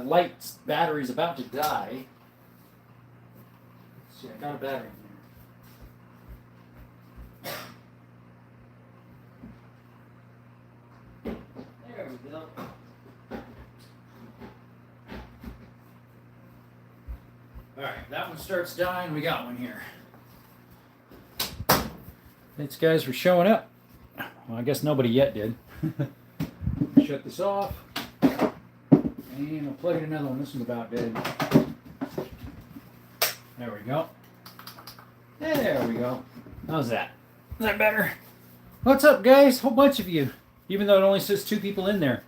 light's battery's about to die. Let's see, I got a battery in here. There we go. Alright, that one starts dying. We got one here. Thanks, guys, for showing up. Well, I guess nobody yet did. Shut this off. And I'll plug in another one. This one's about dead. There we go. There we go. How's that? Is that better? What's up, guys? Whole bunch of you. Even though it only says 2 people in there.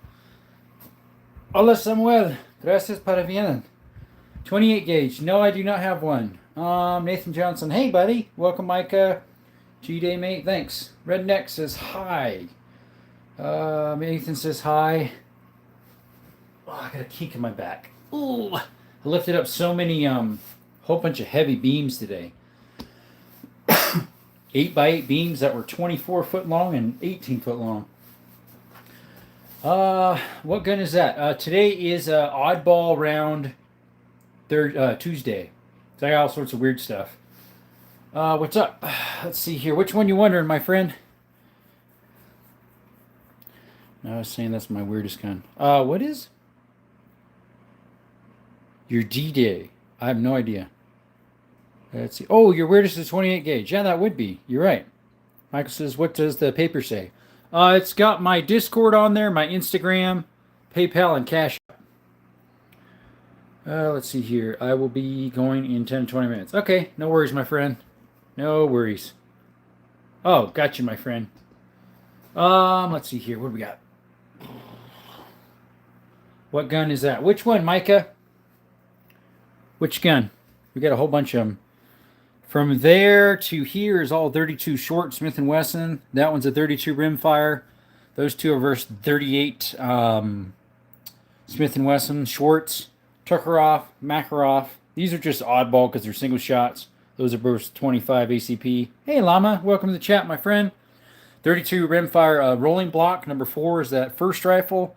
Hola, Samuel. Gracias para bien. 28 gauge. No, I do not have one. Nathan Johnson. Hey, buddy. Welcome, Micah. G-Day, mate. Thanks. Redneck says hi. Nathan says hi. Oh, I got a kink in my back. Ooh. I lifted up so many, whole bunch of heavy beams today. 8x8 beams that were 24 foot long and 18 foot long. What gun is that? Today is Oddball Round Tuesday. So I got all sorts of weird stuff. What's up? Let's see here. Which one you wondering, my friend? No, I was saying that's my weirdest gun. What is? Your D-Day. I have no idea. Let's see. Oh, your weirdest is 28 gauge. Yeah, that would be. You're right. Michael says, what does the paper say? It's got my Discord on there, my Instagram, PayPal, and Cash App. Let's see here. I will be going in 10 to 20 minutes. Okay, no worries, my friend. No worries. Oh, got you, my friend. Let's see here. What do we got? What gun is that? Which one, Micah? Which gun? We got a whole bunch of them. From there to here is all 32 short Smith & Wesson. That one's a 32 rimfire. Those two are versus 38 Smith & Wesson shorts. Tuckeroff, Makarov. These are just oddball because they're single shots. Those are versus 25 ACP. Hey, Llama. Welcome to the chat, my friend. 32 rimfire rolling block. Number 4 is that first rifle.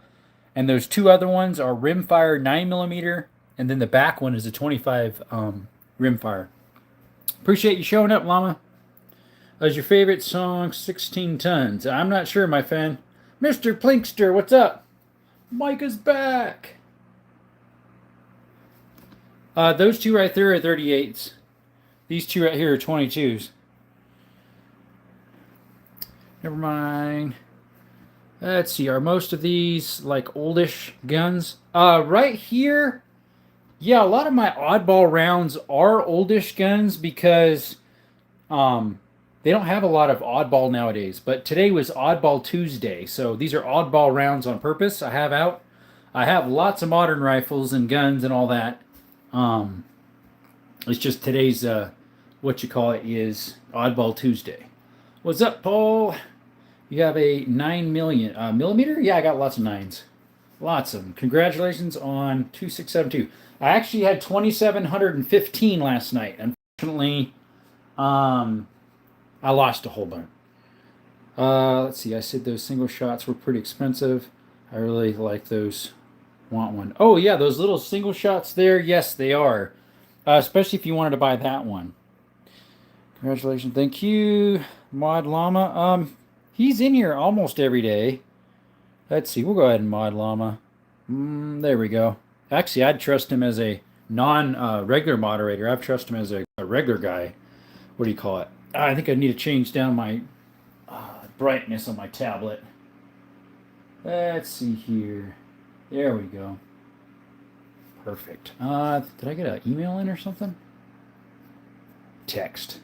And those 2 other ones are rimfire 9mm. And then the back one is a 25 rimfire. Appreciate you showing up, Llama. As your favorite song, 16 Tons. I'm not sure, my fan. Mr. Plinkster, what's up? Micah's back. Those 2 right there are 38s. These 2 right here are 22s. Never mind. Let's see. Are most of these like oldish guns? Right here. Yeah, a lot of my oddball rounds are oldish guns because they don't have a lot of oddball nowadays. But today was Oddball Tuesday, so these are oddball rounds on purpose. I have lots of modern rifles and guns and all that. It's just today's what you call it is Oddball Tuesday. What's up, Paul? You have a 9 millimeter? Yeah, I got lots of 9s. Lots of them. Congratulations on 2672. I actually had 2,715 last night. Unfortunately, I lost a whole bunch. Let's see. I said those single shots were pretty expensive. I really like those. Want one. Oh, yeah, those little single shots there. Yes, they are. Especially if you wanted to buy that one. Congratulations. Thank you, Mod Llama. He's in here almost every day. Let's see. We'll go ahead and Mod Llama. There we go. Actually, I'd trust him as a non-regular moderator. I'd trust him as a regular guy. What do you call it? I think I need to change down my brightness on my tablet. Let's see here. There we go. Perfect. Did I get an email in or something? Text.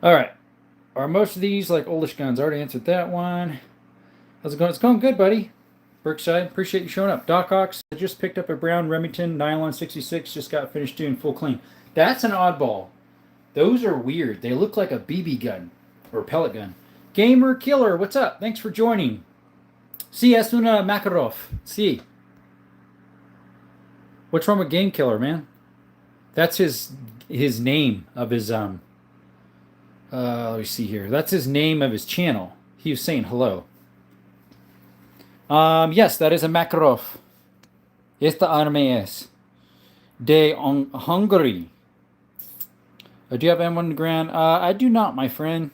All right. Are most of these like oldish guns? I already answered that one. How's it going? It's going good, buddy. Berkside, appreciate you showing up. Doc Ox, I just picked up a brown Remington Nylon 66. Just got finished doing full clean. That's an oddball. Those are weird. They look like a BB gun or pellet gun. Gamer Killer, what's up? Thanks for joining. Sí, es una Makarov. Sí. What's wrong with Game Killer, man? That's his name of his let me see here. That's his name of his channel. He was saying hello. Yes, that is a Makarov. Esta arma es de Hungary. Do you have M1 on the ground? I do not, my friend.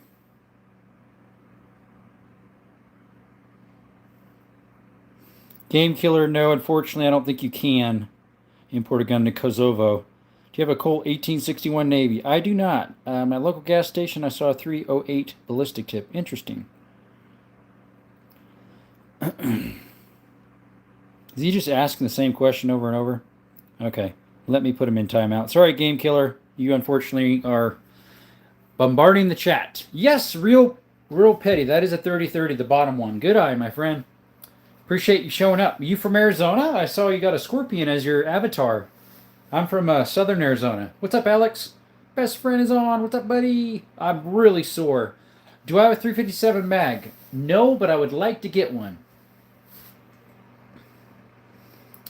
Game Killer, no, unfortunately, I don't think you can import a gun to Kosovo. Do you have a Colt 1861 Navy? I do not. My local gas station, I saw a 308 ballistic tip. Interesting. Is he just asking the same question over and over? Okay, let me put him in timeout. Sorry, Game Killer. You unfortunately are bombarding the chat. Yes, real petty. That is a 30-30, the bottom one. Good eye, my friend. Appreciate you showing up. You from Arizona? I saw you got a scorpion as your avatar. I'm from southern Arizona. What's up, Alex? Best friend is on. What's up, buddy? I'm really sore. Do I have a 357 mag? No, but I would like to get one.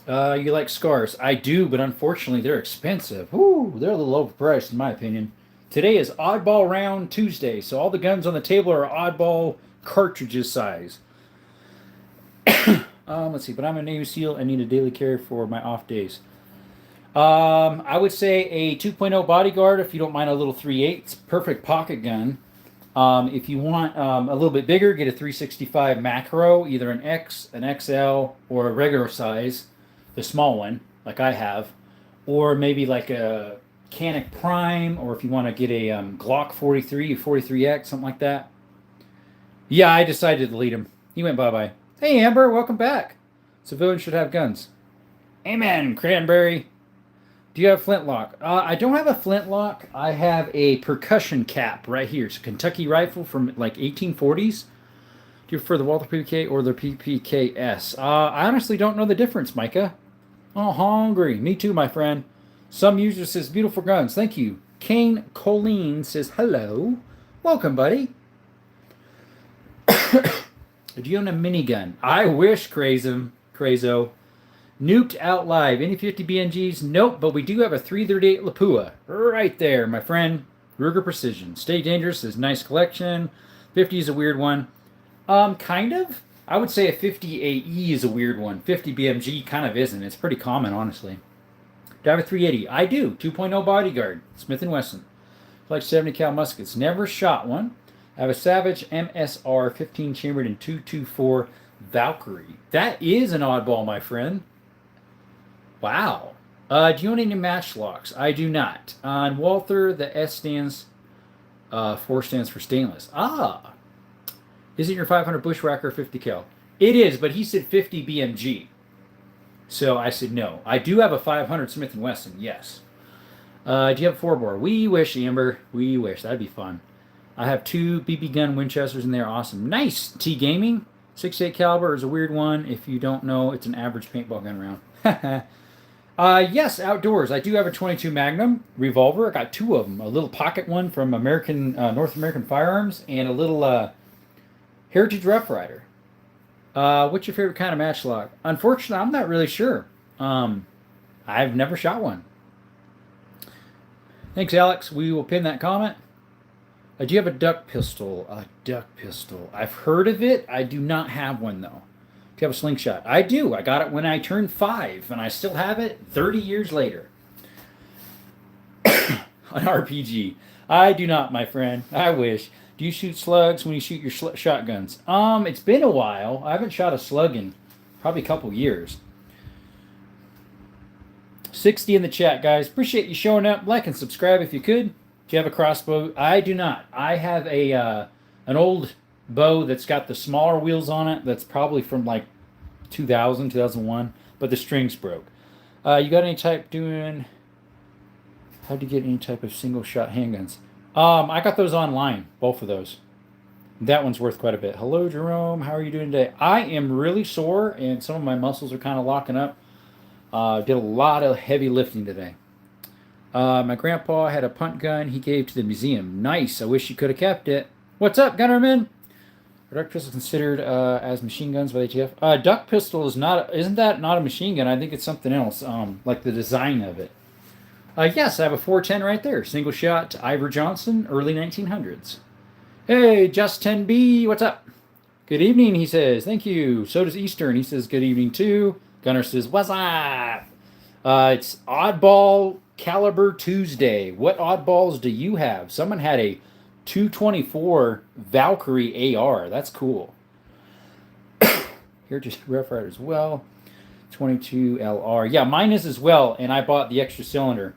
You like scars? I do, but unfortunately they're expensive. Woo, they're a little overpriced in my opinion. Today is Oddball Round Tuesday, so all the guns on the table are oddball cartridges size. Let's see, but I'm a Navy SEAL. I need a daily carry for my off days. I would say a 2.0 bodyguard if you don't mind a little 3/8. Perfect pocket gun. If you want a little bit bigger, get a 365 macro, either an X, an XL, or a regular size, the small one, like I have, or maybe like a Canic Prime, or if you want to get a Glock 43 or 43X, something like that. Yeah, I decided to delete him. He went bye-bye. Hey, Amber, welcome back. Civilians should have guns. Amen, Cranberry. Do you have flintlock? I don't have a flintlock. I have a percussion cap right here. It's a Kentucky rifle from like 1840s. Do you prefer the Walther PPK or the PPKS? I honestly don't know the difference, Micah. Oh, hungry. Me too, my friend. Some user says, beautiful guns. Thank you. Kane Colleen says, hello. Welcome, buddy. Do you own a minigun? I wish, Crazo. Nuked out live. Any 50 BNGs? Nope, but we do have a 338 Lapua. Right there, my friend. Ruger Precision. Stay Dangerous is nice collection. 50 is a weird one. Kind of. I would say a 50 AE is a weird one. 50 BMG kind of isn't. It's pretty common, honestly. Do I have a 380? I do. 2.0 Bodyguard. Smith & Wesson. Like 70 cal muskets. Never shot one. I have a Savage MSR 15 chambered in 224 Valkyrie. That is an oddball, my friend. Wow. Do you own any matchlocks? I do not. On Walther, the S stands, 4 stands for stainless. Ah. Isn't your 500 Bushwhacker 50 cal? It is, but he said 50 BMG. So I said no. I do have a 500 Smith & Wesson, yes. Do you have a 4-bore? We wish, Amber. We wish. That'd be fun. I have 2 BB gun Winchesters, and they're awesome. Nice! T-Gaming. 68 caliber is a weird one. If you don't know, it's an average paintball gun round. Yes, outdoors. I do have a 22 Magnum revolver. I got 2 of them. A little pocket one from North American Firearms, and a little Heritage Rough Rider. What's your favorite kind of matchlock? Unfortunately, I'm not really sure. I've never shot one. Thanks, Alex. We will pin that comment. Do you have a duck pistol? A duck pistol. I've heard of it. I do not have one, though. Do you have a slingshot? I do. I got it when I turned 5, and I still have it 30 years later. An RPG. I do not, my friend. I wish. Do you shoot slugs when you shoot your shotguns? It's been a while. I haven't shot a slug in probably a couple years. 60 in the chat, guys. Appreciate you showing up. Like and subscribe if you could. Do you have a crossbow? I do not. I have an old bow that's got the smaller wheels on it. That's probably from like 2000, 2001. But the strings broke. You got any type doing... How'd you get any type of single shot handguns? I got those online. Both of those. That one's worth quite a bit. Hello, Jerome. How are you doing today? I am really sore, and some of my muscles are kind of locking up. Did a lot of heavy lifting today. My grandpa had a punt gun he gave to the museum. Nice. I wish he could have kept it. What's up, Gunnerman? Are duck pistols considered as machine guns by the ATF? Duck pistol is not. Isn't that not a machine gun? I think it's something else. Like the design of it. Yes, I have a 410 right there. Single shot to Ivor Johnson, early 1900s. Hey, Just 10B, what's up? Good evening, he says. Thank you. So does Eastern. He says good evening too. Gunner says, "What's up?" It's Oddball Caliber Tuesday. What oddballs do you have? Someone had a 224 Valkyrie AR. That's cool. Here, just Rough Rider as well. 22 LR. Yeah, mine is as well, and I bought the extra cylinder.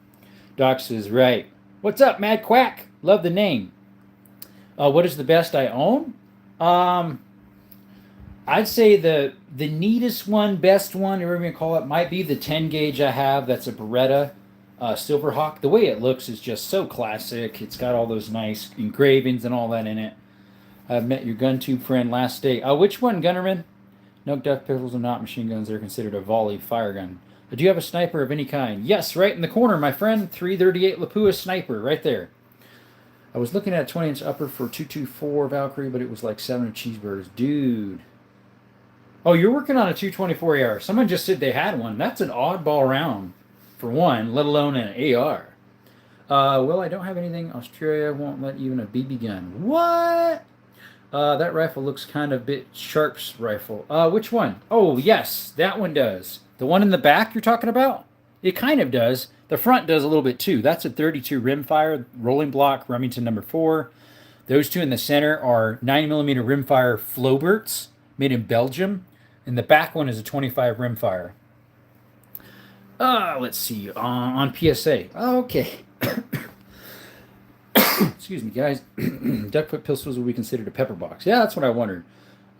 Doc says, right. What's up, Mad Quack? Love the name. What is the best I own? I'd say the neatest one, best one, whatever you call it, might be the 10 gauge I have. That's a Beretta Silverhawk. The way it looks is just so classic. It's got all those nice engravings and all that in it. I met your gun tube friend last day. Which one, Gunnerman? No, duck pistols are not machine guns. They're considered a volley fire gun. Do you have a sniper of any kind? Yes, right in the corner, my friend. 338 Lapua sniper, right there. I was looking at a 20-inch upper for 224 Valkyrie, but it was like 7 cheeseburgers. Dude. Oh, you're working on a 224 AR. Someone just said they had one. That's an oddball round, for one, let alone an AR. Well, I don't have anything. Australia won't let even a BB gun. What? That rifle looks kind of a bit Sharp's rifle. Which one? Oh, yes, that one does. The one in the back you're talking about? It kind of does. The front does a little bit too. That's a 32 rimfire, rolling block, Remington number 4. Those two in the center are 9mm rimfire Flowberts, made in Belgium. And the back one is a 25 rimfire. Let's see, on PSA. Okay. Excuse me, guys. Duckfoot pistols will be considered a pepper box. Yeah, that's what I wondered.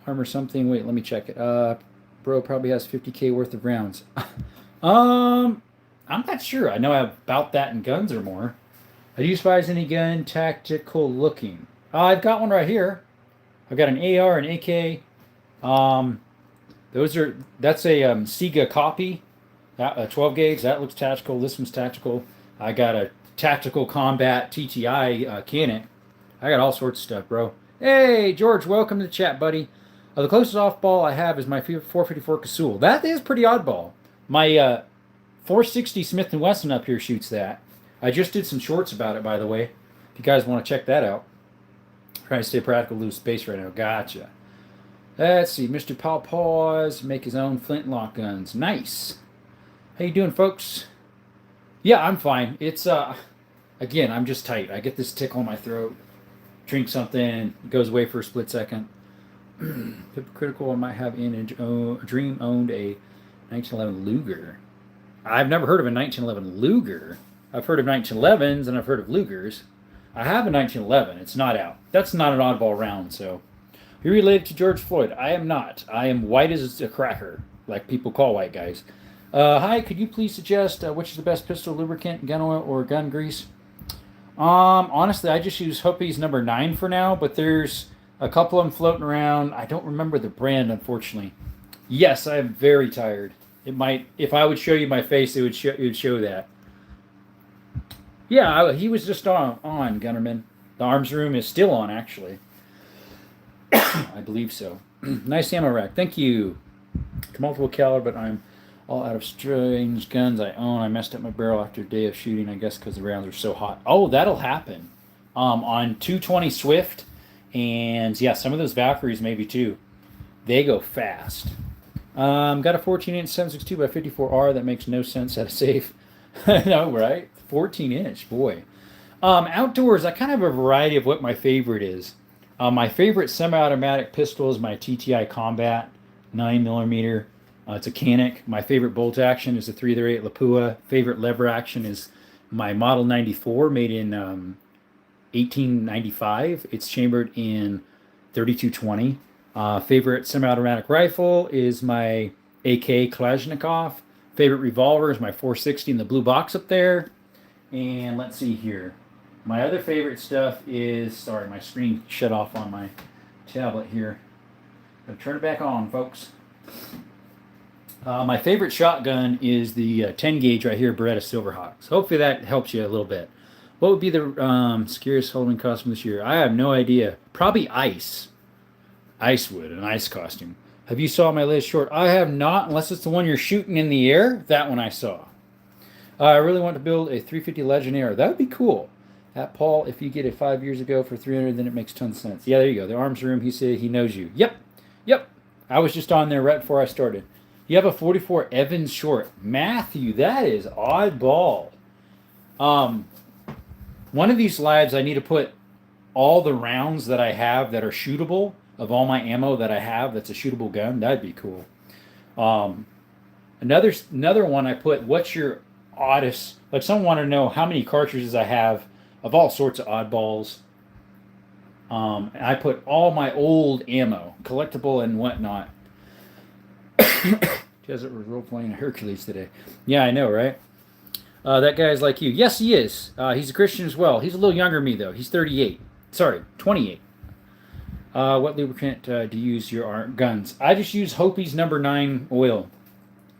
Armor something. Wait, let me check it. Bro probably has 50K worth of rounds. I'm not sure. I know about that in guns or more. Do you despise any gun tactical looking? I've got one right here. I've got an AR, an AK. That's a Sega copy. 12 gauge. That looks tactical. This one's tactical. I got a tactical combat TTI Canik. I got all sorts of stuff, bro. Hey, George, welcome to the chat, buddy. The closest off-ball I have is my 454 Casull. That is pretty oddball. My 460 Smith & Wesson up here shoots that. I just did some shorts about it, by the way. If you guys want to check that out. Trying to stay practical, lose space right now. Gotcha. Let's see. Mr. Paul Paws make his own flintlock guns. Nice. How you doing, folks? Yeah, I'm fine. It's, again, I'm just tight. I get this tickle in my throat. Drink something. It goes away for a split second. Hypocritical, I might have in a dream owned a 1911 Luger. I've never heard of a 1911 Luger. I've heard of 1911s and I've heard of Lugers. I have a 1911. It's not out. That's not an oddball round, so. Are you related to George Floyd? I am not. I am white as a cracker, like people call white guys. Hi, could you please suggest which is the best pistol lubricant, gun oil, or gun grease? Honestly, I just use Hoopy's number 9 for now, but there's a couple of them floating around. I don't remember the brand, unfortunately. Yes, I am very tired. It might, if I would show you my face, it would show that. Yeah, he was just on Gunnerman. The arms room is still on, actually. I believe so. Nice ammo rack. Thank you. Multiple caliber, but I'm all out of strange guns I own. I messed up my barrel after a day of shooting, I guess because the rounds are so hot. Oh, that'll happen. On 220 Swift, and yeah, some of those Valkyries maybe too. They go fast. Got a 14-inch 7.62 by 54R that makes no sense at a safe. No, right? 14-inch, boy. Outdoors, I kind of have a variety of what my favorite is. My favorite semi-automatic pistol is my TTI Combat 9mm. It's a Canik. My favorite bolt action is the 338 Lapua. Favorite lever action is my Model 94, made in 1895. It's chambered in 3220. Favorite semi-automatic rifle is my AK Kalashnikov. Favorite revolver is my 460 in the blue box up there. And let's see here. My other favorite stuff is... Sorry, my screen shut off on my tablet here. Gotta turn it back on, folks. My favorite shotgun is the 10 gauge right here, Beretta Silverhawk. So hopefully that helps you a little bit. What would be the scariest Halloween costume this year? I have no idea. Probably ice. Ice would, an ice costume. Have you saw my latest short? I have not, unless it's the one you're shooting in the air. That one I saw. I really want to build a 350 Legend Air. That would be cool. At Paul, if you get it 5 years ago for 300, then it makes tons of sense. Yeah, there you go. The arms room, he said he knows you. Yep. I was just on there right before I started. You have a 44 Evans short. Matthew, that is oddball. Um, One of these lives, I need to put all the rounds that I have that are shootable of all my ammo that I have that's a shootable gun. That'd be cool. Um, another one I put. What's your oddest? Like someone wanted to know how many cartridges I have of all sorts of oddballs. I put all my old ammo, collectible and whatnot. Desert was role playing Hercules today. Yeah, I know, right? That guy's like you. Yes, he is. He's a Christian as well. He's a little younger than me, though. He's 38. Sorry, 28. What lubricant do you use your guns? I just use Hopi's number 9 oil.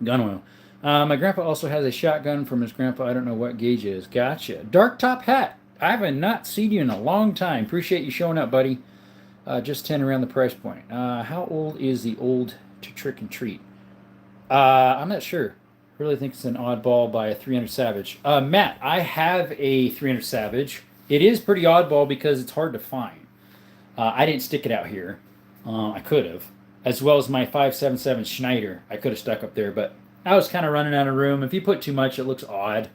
Gun oil. My grandpa also has a shotgun from his grandpa. I don't know what gauge it is. Gotcha. Dark top hat. I haven't not seen you in a long time. Appreciate you showing up, buddy. Just 10 around the price point. How old is the old to trick and treat? I'm not sure. Really think it's an oddball by a 300 Savage. Matt, I have a 300 Savage. It is pretty oddball because it's hard to find. I didn't stick it out here. I could have. As well as my 5.77 Schneider. I could have stuck up there, but I was kind of running out of room. If you put too much, it looks odd.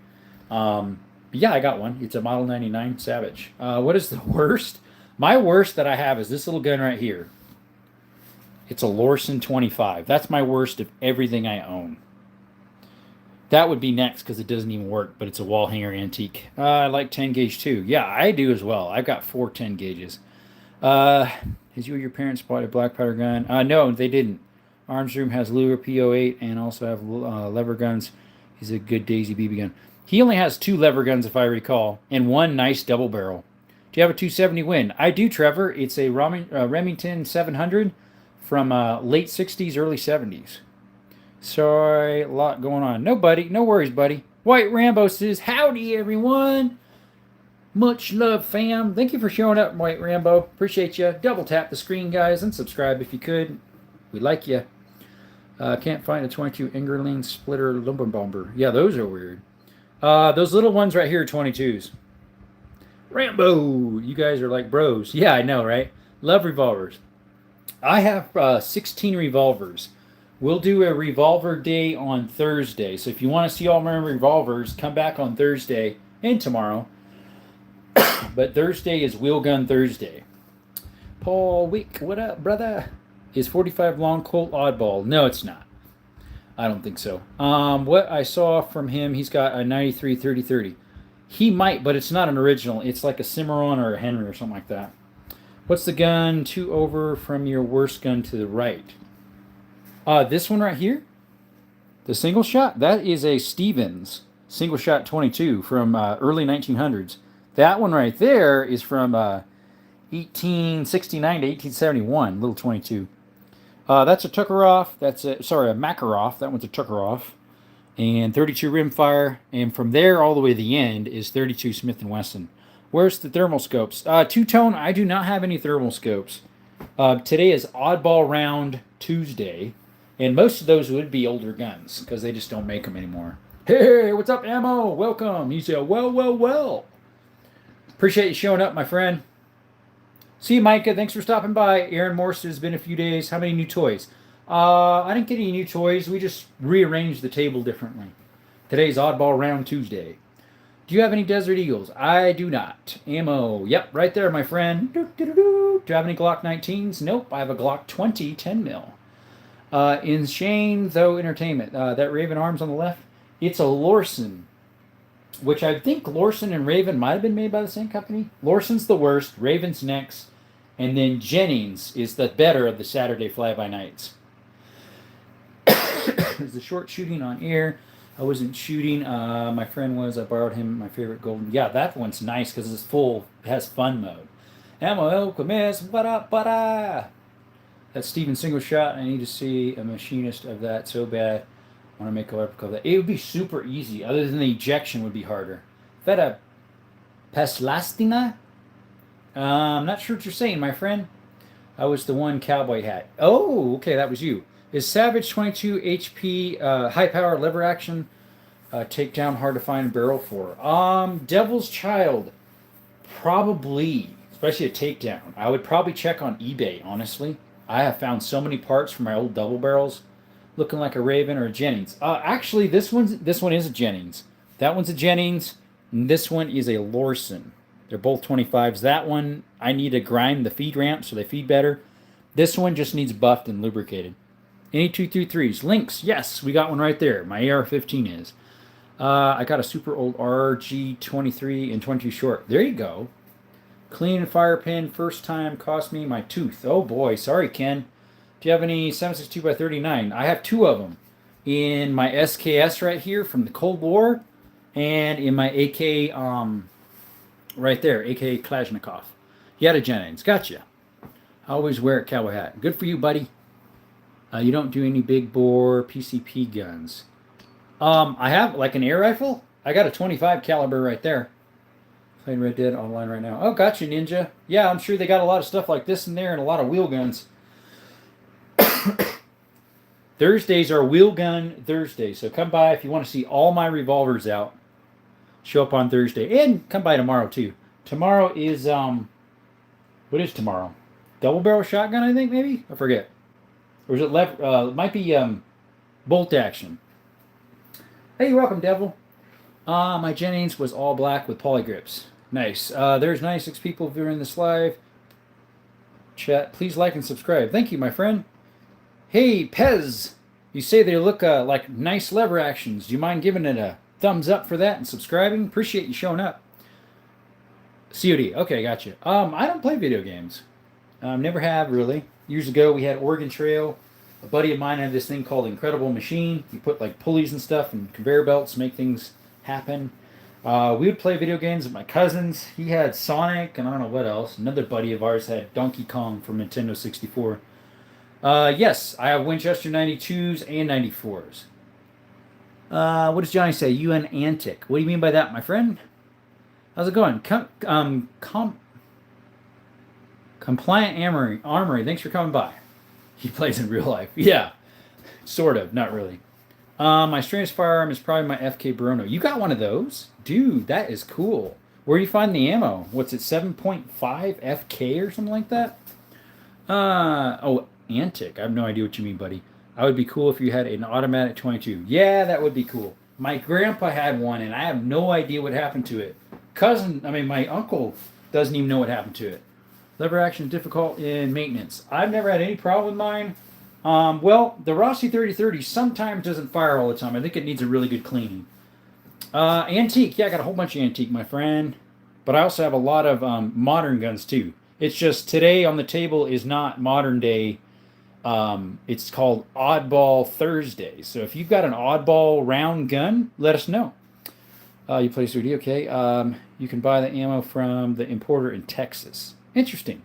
Yeah, I got one. It's a Model 99 Savage. What is the worst? My worst that I have is this little gun right here. It's a Lorson 25. That's my worst of everything I own. That would be next because it doesn't even work, but it's a wall hanger antique. I like 10 gauge too. Yeah, I do as well. I've got 4 10 gauges. Has you or your parents bought a black powder gun? No, they didn't. Arms Room has Luger P08 and also have lever guns. He's a good Daisy BB gun. He only has 2 lever guns, if I recall, and 1 nice double barrel. Do you have a 270 Win? I do, Trevor. It's a Remington 700 from late 60s, early 70s. Sorry, a lot going on. No, buddy. No worries, buddy. White Rambo says, howdy, everyone. Much love, fam. Thank you for showing up, White Rambo. Appreciate you. Double tap the screen, guys, and subscribe if you could. We like you. Can't find a 22 Engerling splitter lumber bomber. Yeah, those are weird. Those little ones right here are 22s. Rambo, you guys are like bros. Yeah, I know, right? Love revolvers. I have 16 revolvers. We'll do a revolver day on Thursday. So if you want to see all my revolvers, come back on Thursday and tomorrow. But Thursday is Wheel Gun Thursday. Paul Wick, what up, brother? Is 45 long Colt oddball? No, it's not. I don't think so. What I saw from him, he's got a 93 30-30. He might, but it's not an original. It's like a Cimarron or a Henry or something like that. What's the gun 2 over from your worst gun to the right? This one right here, the single shot, that is a Stevens single shot 22 from early 1900s. That one right there is from 1869 to 1871, little 22. That's a Tuckeroff. That's a Makarov. That one's a Tuckeroff. And 32 rimfire. And from there all the way to the end is 32 Smith & Wesson. Where's the thermal scopes? Two-tone, I do not have any thermal scopes. Today is Oddball Round Tuesday. And most of those would be older guns because they just don't make them anymore. Hey, what's up, Ammo? Welcome. You say, well. Appreciate you showing up, my friend. See you, Micah. Thanks for stopping by. Aaron Morse, it's been a few days. How many new toys? I didn't get any new toys. We just rearranged the table differently. Today's Oddball Round Tuesday. Do you have any Desert Eagles? I do not. Ammo. Yep, right there, my friend. Do you have any Glock 19s? Nope, I have a Glock 20 10 mil. In Shane, though, Entertainment. That Raven Arms on the left, it's a Lorson, which I think Lorson and Raven might have been made by the same company. Lorson's the worst, Raven's next, and then Jennings is the better of the Saturday fly-by-nights. Is the short shooting on air? I wasn't shooting. My friend was. I borrowed him my favorite golden. Yeah, that one's nice because it's full. It has fun mode. Ammo Alchemist, what up, That Steven single shot. I need to see a machinist of that so bad. I want to make a replica of that. It would be super easy. Other than the ejection would be harder. Is that a Peslastina? I'm not sure what you're saying, my friend. I was the one cowboy hat. Oh, okay, that was you. Is Savage 22 HP high power lever action takedown hard to find barrel for? Devil's Child, probably, especially a takedown. I would probably check on eBay, honestly. I have found so many parts for my old double barrels looking like a Raven or a Jennings. Actually, this one is a Jennings. That one's a Jennings, and this one is a Lorson. They're both 25s. That one, I need to grind the feed ramp so they feed better. This one just needs buffed and lubricated. Any 223s? Lynx, yes, we got one right there. My AR-15 is. I got a super old RG-23 and 22 short. There you go. Clean and fire pin, first time, cost me my tooth. Oh boy, sorry Ken. Do you have any 7.62x39? I have two of them. In my SKS right here from the Cold War, and in my AK, right there, AK Kalashnikov. You had a Jennings, gotcha. I always wear a cowboy hat. Good for you, buddy. You don't do any big bore PCP guns. I have like an air rifle. I got a 25 caliber right there. Playing Red Dead online right now. Oh, gotcha, Ninja. Yeah, I'm sure they got a lot of stuff like this in there and a lot of wheel guns. Thursdays are Wheel Gun Thursdays, so come by if you want to see all my revolvers out. Show up on Thursday, and come by tomorrow too. Tomorrow is what is tomorrow? Double barrel shotgun, I think maybe. I forget. Or is it it might be bolt action. Hey, you're welcome, Devil. My Jennings was all black with poly grips. Nice. There's 96 people viewing this live. Chat, please like and subscribe. Thank you, my friend. Hey, Pez, you say they look like nice lever actions. Do you mind giving it a thumbs up for that and subscribing? Appreciate you showing up. COD, okay, gotcha. I don't play video games. Never have, really. Years ago, we had Oregon Trail. A buddy of mine had this thing called Incredible Machine. You put like pulleys and stuff and conveyor belts to make things happen. We would play video games with my cousins. He had Sonic and I don't know what else. Another buddy of ours had Donkey Kong from Nintendo 64. Yes, I have Winchester 92s and 94s. What does Johnny say? You an antic. What do you mean by that, my friend? How's it going? Compliant Armory. Thanks for coming by. He plays in real life. Yeah, sort of. Not really. My strangest firearm is probably my FK Barono. You got one of those? Dude, that is cool. Where do you find the ammo? What's it, 7.5 FK or something like that? Oh, antic. I have no idea what you mean, buddy. I would be cool if you had an automatic 22. Yeah, that would be cool. My grandpa had one, and I have no idea what happened to it. My uncle doesn't even know what happened to it. Lever action is difficult in maintenance. I've never had any problem with mine. Well, the Rossi 3030 sometimes doesn't fire all the time. I think it needs a really good cleaning. Antique. Yeah, I got a whole bunch of antique, my friend. But I also have a lot of modern guns, too. It's just today on the table is not modern day. It's called Oddball Thursday. So if you've got an oddball round gun, let us know. You play 3D, okay. You can buy the ammo from the importer in Texas. Interesting.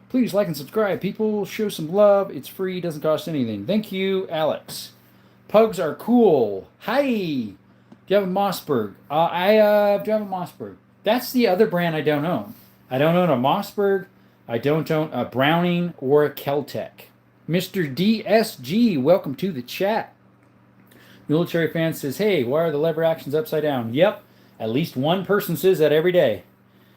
Please like and subscribe, people. Show some love. It's free. Doesn't cost anything. Thank you, Alex. Pugs are cool. Hi. Do you have a Mossberg? I do have a Mossberg. That's the other brand I don't own. I don't own a Mossberg. I don't own a Browning or a Keltec. Mr. DSG, welcome to the chat. Military fan says, hey, why are the lever actions upside down? Yep. At least one person says that every day.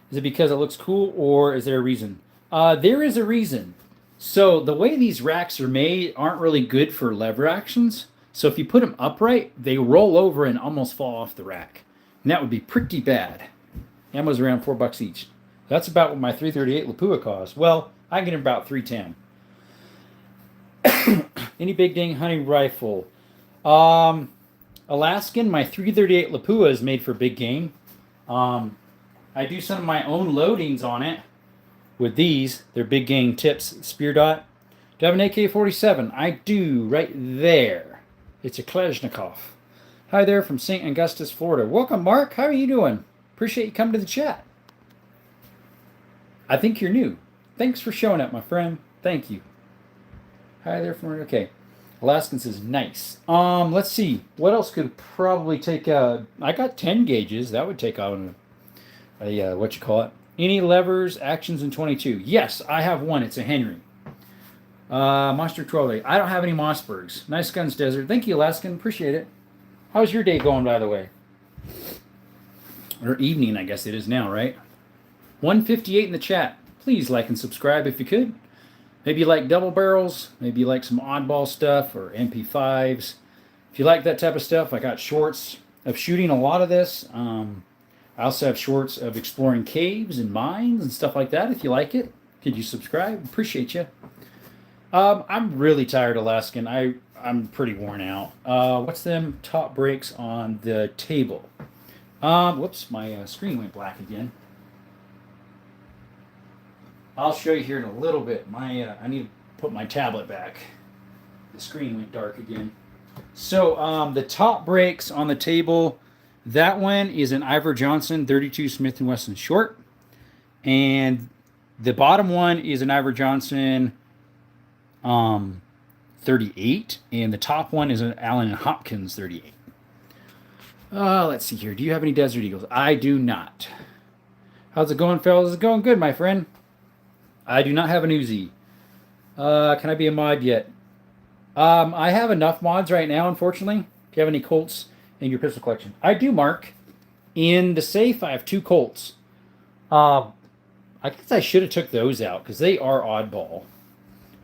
Is it because it looks cool, or is there a reason? There is a reason. So the way these racks are made aren't really good for lever actions. So if you put them upright, they roll over and almost fall off the rack. And that would be pretty bad. Ammo's around $4 each. That's about what my 338 Lapua costs. Well, I can get about 310. Any big dang hunting rifle? Alaskan, my 338 Lapua is made for big game. I do some of my own loadings on it with these. They're big game tips, Spear Dot. Do I have an AK-47? I do, right there. It's a Kalashnikov. Hi there from St. Augustus, Florida. Welcome, Mark. How are you doing? Appreciate you coming to the chat. I think you're new. Thanks for showing up, my friend. Thank you. Hi there from... Okay. Alaskan says, nice. Let's see. What else could probably take... I got 10 gauges. That would take out what you call it. Any levers, actions in 22? Yes, I have one. It's a Henry. Monster 12. I don't have any Mossbergs. Nice guns, Desert. Thank you, Alaskan. Appreciate it. How's your day going, by the way? Or evening, I guess it is now, right? 158 in the chat. Please like and subscribe if you could. Maybe you like double barrels. Maybe you like some oddball stuff or MP5s. If you like that type of stuff, I got shorts of shooting a lot of this. I also have shorts of exploring caves and mines and stuff like that. If you like it, could you subscribe? Appreciate you. I'm really tired, Alaskan. I'm pretty worn out. What's them top breaks on the table? Whoops, my screen went black again. I'll show you here in a little bit. I need to put my tablet back. The screen went dark again. So the top breaks on the table. That one is an Ivor Johnson 32 Smith & Wesson short, and the bottom one is an Ivor Johnson 38, and the top one is an Allen & Hopkins 38. Let's see here. Do you have any Desert Eagles? I do not. How's it going, fellas? It's going good, my friend. I do not have an Uzi. Can I be a mod yet? I have enough mods right now, unfortunately. If you have any Colts in your pistol collection. I do, Mark. In the safe, I have 2 Colts. I guess I should have took those out because they are oddball.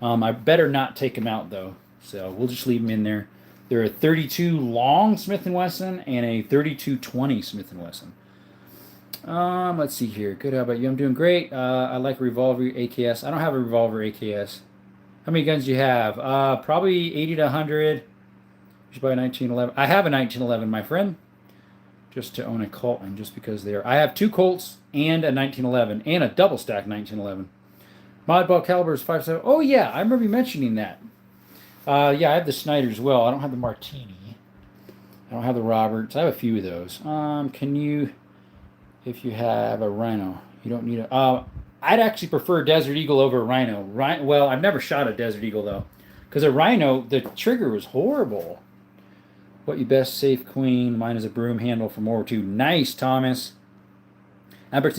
I better not take them out, though. So we'll just leave them in there. They're a 32 long Smith & Wesson and a 32-20 Smith & Wesson. Let's see here. Good, how about you? I'm doing great. I like a revolver AKS. I don't have a revolver AKS. How many guns do you have? Probably 80 to 100. You should buy a 1911. I have a 1911, my friend. Just to own a Colt, and just because they are. I have 2 Colts and a 1911 and a double stack 1911. Modball caliber is 5.7. Oh yeah, I remember you mentioning that. Yeah, I have the Snyder as well. I don't have the Martini. I don't have the Roberts. I have a few of those. Can you, if you have a Rhino, you don't need a. I'd actually prefer Desert Eagle over a Rhino. Well, I've never shot a Desert Eagle though, because a Rhino, the trigger was horrible. What you best safe queen? Mine is a broom handle from World War II. Nice, Thomas. What's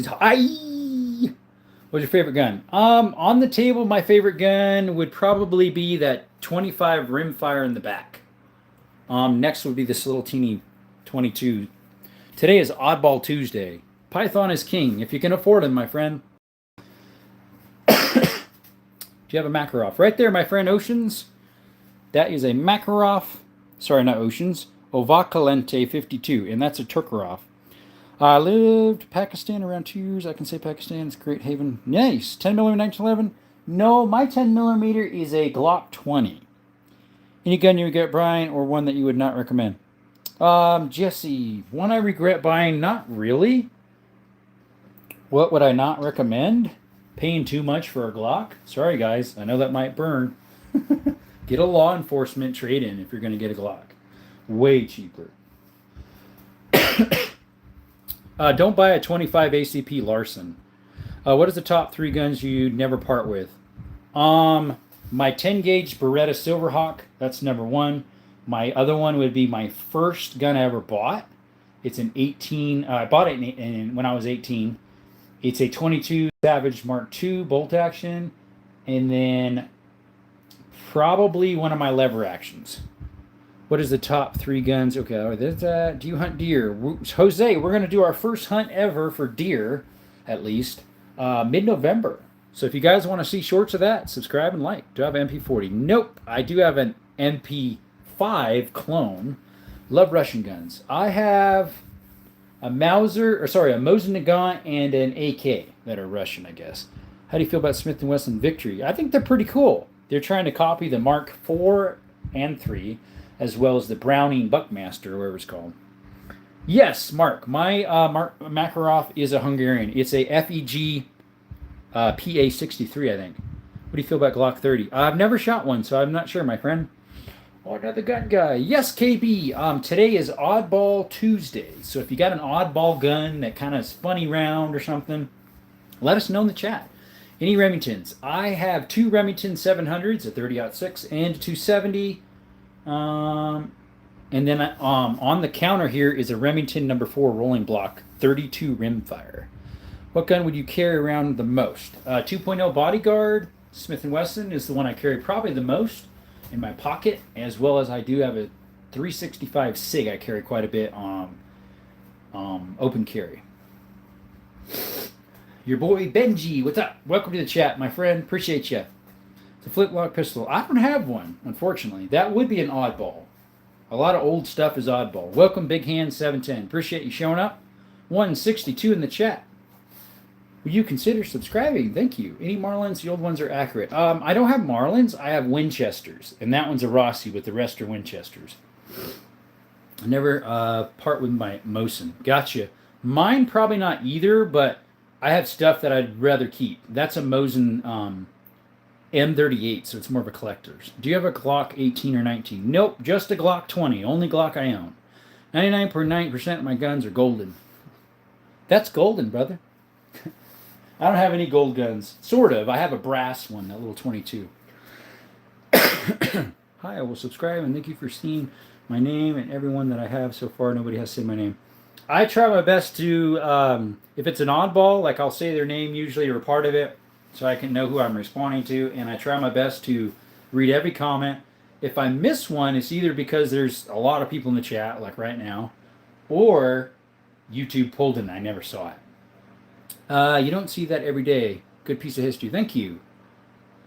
your favorite gun? On the table, my favorite gun would probably be that 25 rimfire in the back. Next would be this little teeny 22. Today is Oddball Tuesday. Python is king, if you can afford him, my friend. Do you have a Makarov? Right there, my friend, Oceans. That is a Makarov. Sorry, not Oceans. Ovakalente 52, and that's a Turkarov. I lived Pakistan around 2 years. I can say Pakistan is a great haven. Nice. 10mm 1911. No, my 10mm is a Glock 20. Any gun you regret buying or one that you would not recommend? Jesse, one I regret buying? Not really. What would I not recommend? Paying too much for a Glock? Sorry, guys. I know that might burn. Get a law enforcement trade-in if you're going to get a Glock. Way cheaper. Don't buy a 25 ACP Larson. What is the top 3 guns you never part with? My 10 gauge Beretta Silverhawk. That's number 1. My other one would be my first gun I ever bought. It's an 18. I bought it when I was 18. It's a 22 Savage Mark II bolt action, and then probably one of my lever actions. What is the top 3 guns? Okay, there's that. Do you hunt deer? Jose, we're going to do our first hunt ever for deer, at least, mid-November. So if you guys want to see shorts of that, subscribe and like. Do I have an MP40? Nope. I do have an MP5 clone. Love Russian guns. I have a Mosin Nagant and an AK that are Russian, I guess. How do you feel about Smith & Wesson Victory? I think they're pretty cool. They're trying to copy the Mark IV and III, as well as the Browning Buckmaster, or whatever it's called. Yes, Mark. My Makarov is a Hungarian. It's a FEG PA63, I think. What do you feel about Glock 30? I've never shot one, so I'm not sure, my friend. Oh, another gun guy. Yes, KB. Today is Oddball Tuesday. So if you got an oddball gun that kind of is funny round or something, let us know in the chat. Any Remingtons? I have 2 Remington 700s, a 30-06 and a 270. And then on the counter here is a Remington number 4 rolling block, 32 rimfire. What gun would you carry around the most? 2.0 Bodyguard Smith & Wesson is the one I carry probably the most in my pocket, as well as I do have a 365 SIG I carry quite a bit on open carry. Your boy Benji, what's up? Welcome to the chat, my friend. Appreciate you. It's a flintlock pistol. I don't have one, unfortunately. That would be an oddball. A lot of old stuff is oddball. Welcome, Big Hand 710. Appreciate you showing up. 162 in the chat. Will you consider subscribing? Thank you. Any Marlins? The old ones are accurate. I don't have Marlins. I have Winchesters. And that one's a Rossi, but the rest are Winchesters. I never part with my Mosin. Gotcha. Mine probably not either, but I have stuff that I'd rather keep. That's a Mosin M38, so it's more of a collector's. Do you have a Glock 18 or 19? Nope, just a Glock 20. Only Glock I own. 99.9% of my guns are golden. That's golden, brother. I don't have any gold guns. Sort of. I have a brass one, that little 22. Hi, I will subscribe and thank you for seeing my name and everyone that I have so far. Nobody has said my name. I try my best to, if it's an oddball, like I'll say their name usually or part of it so I can know who I'm responding to, and I try my best to read every comment. If I miss one, it's either because there's a lot of people in the chat, like right now, or YouTube pulled it and I never saw it. You don't see that every day. Good piece of history. Thank you.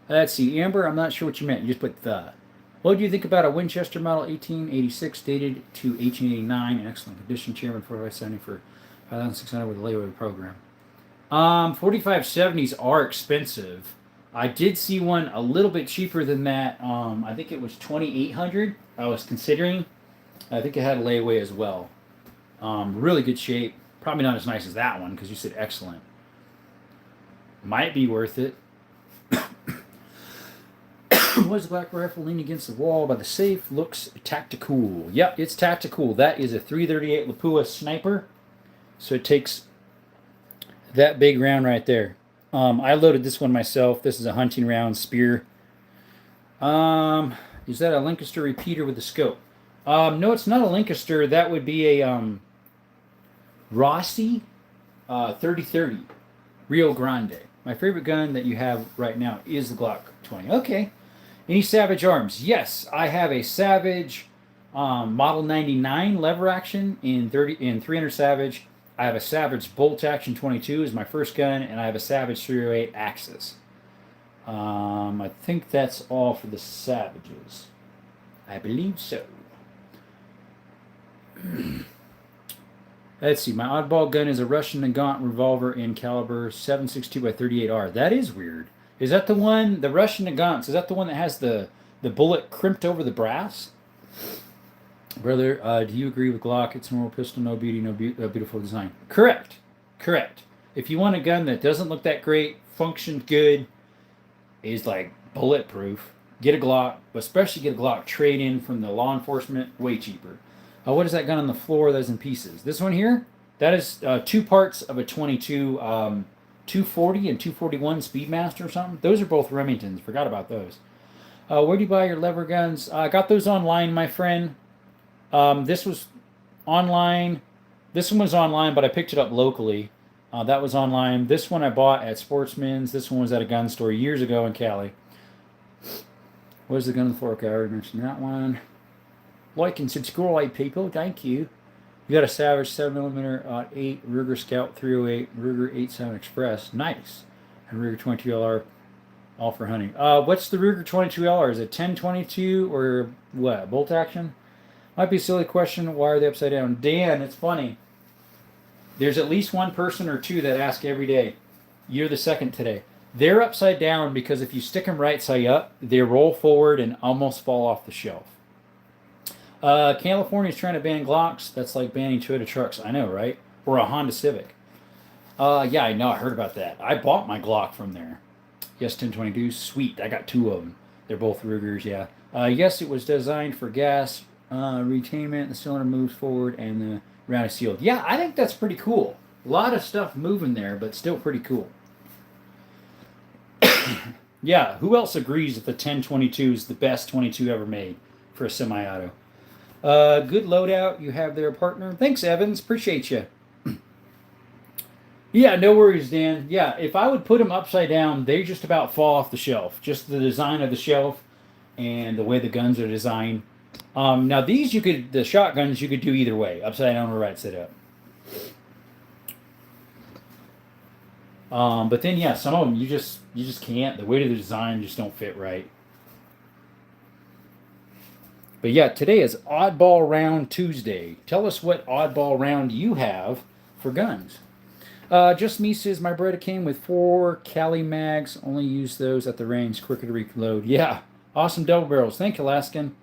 Let's see. Amber, I'm not sure what you meant. You just put the. What do you think about a Winchester Model 1886 dated to 1889 in excellent condition? Chairman 4570 for 5,600 with a layaway program. 4570s are expensive. I did see one a little bit cheaper than that. I think it was 2,800. I was considering. I think it had a layaway as well. Really good shape. Probably not as nice as that one because you said excellent. Might be worth it. Was the black rifle leaning against the wall by the safe? Looks tactical. Yep, it's tactical. That is a 338 Lapua sniper. So it takes that big round right there. I loaded this one myself. This is a hunting round spear. Is that a Lancaster repeater with a scope? No, it's not a Lancaster. That would be a Rossi 3030 Rio Grande. My favorite gun that you have right now is the Glock 20. Okay. Any Savage arms? Yes, I have a Savage Model 99 lever action in 300 Savage. I have a Savage bolt action 22 is my first gun, and I have a Savage 308 Axis. I think that's all for the Savages. I believe so. Let's see. My oddball gun is a Russian Nagant revolver in caliber 7.62 by 38R. That is weird. Is that the one, the Russian Nagants, is that the one that has the bullet crimped over the brass? Brother, do you agree with Glock? It's a normal pistol, no beauty, no beautiful design. Correct. Correct. If you want a gun that doesn't look that great, functions good, is like bulletproof, get a Glock, but especially get a Glock trade-in from the law enforcement, way cheaper. What is that gun on the floor that is in pieces? This one here, that is two parts of a 22, 240 and 241 Speedmaster or something. Those are both Remingtons. Forgot about those. Where do you buy your lever guns? I got those online, my friend. This was online. This one was online, but I picked it up locally. That was online. This one I bought at Sportsman's. This one was at a gun store years ago in Cali. Where's the gun on the floor? Okay, I already mentioned that one. Like and subscribe, people. Thank you. You got a Savage 7mm 8 Ruger Scout 308 Ruger 87 Express. Nice. And Ruger 22LR, all for hunting. What's the Ruger 22LR? Is it 1022 or what? Bolt action? Might be a silly question. Why are they upside down? Dan, it's funny. There's at least one person or two that ask every day. You're the second today. They're upside down because if you stick them right side up, they roll forward and almost fall off the shelf. California's trying to ban Glocks. That's like banning Toyota trucks. I know, right? Or a Honda Civic. Yeah, I know. I heard about that. I bought my Glock from there. Yes, 1022. Sweet. I got two of them. They're both Rugers, yeah. Yes, it was designed for gas retainment. The cylinder moves forward and the round is sealed. Yeah, I think that's pretty cool. A lot of stuff moving there, but still pretty cool. Yeah, who else agrees that the 1022 is the best 22 ever made for a semi-auto? Good loadout you have there, partner. Thanks, Evans. Appreciate you. Yeah, no worries, Dan. Yeah, if I would put them upside down, they just about fall off the shelf. Just the design of the shelf and the way the guns are designed. Now these the shotguns you could do either way, upside down or right side up. But then yeah, some of them you just can't. The weight of the design just don't fit right. But yeah, today is Oddball Round Tuesday. Tell us what oddball round you have for guns. Just me says my Beretta came with 4 Cali mags. Only use those at the range. Quicker to reload. Yeah, awesome double barrels. Thank you, Alaskan.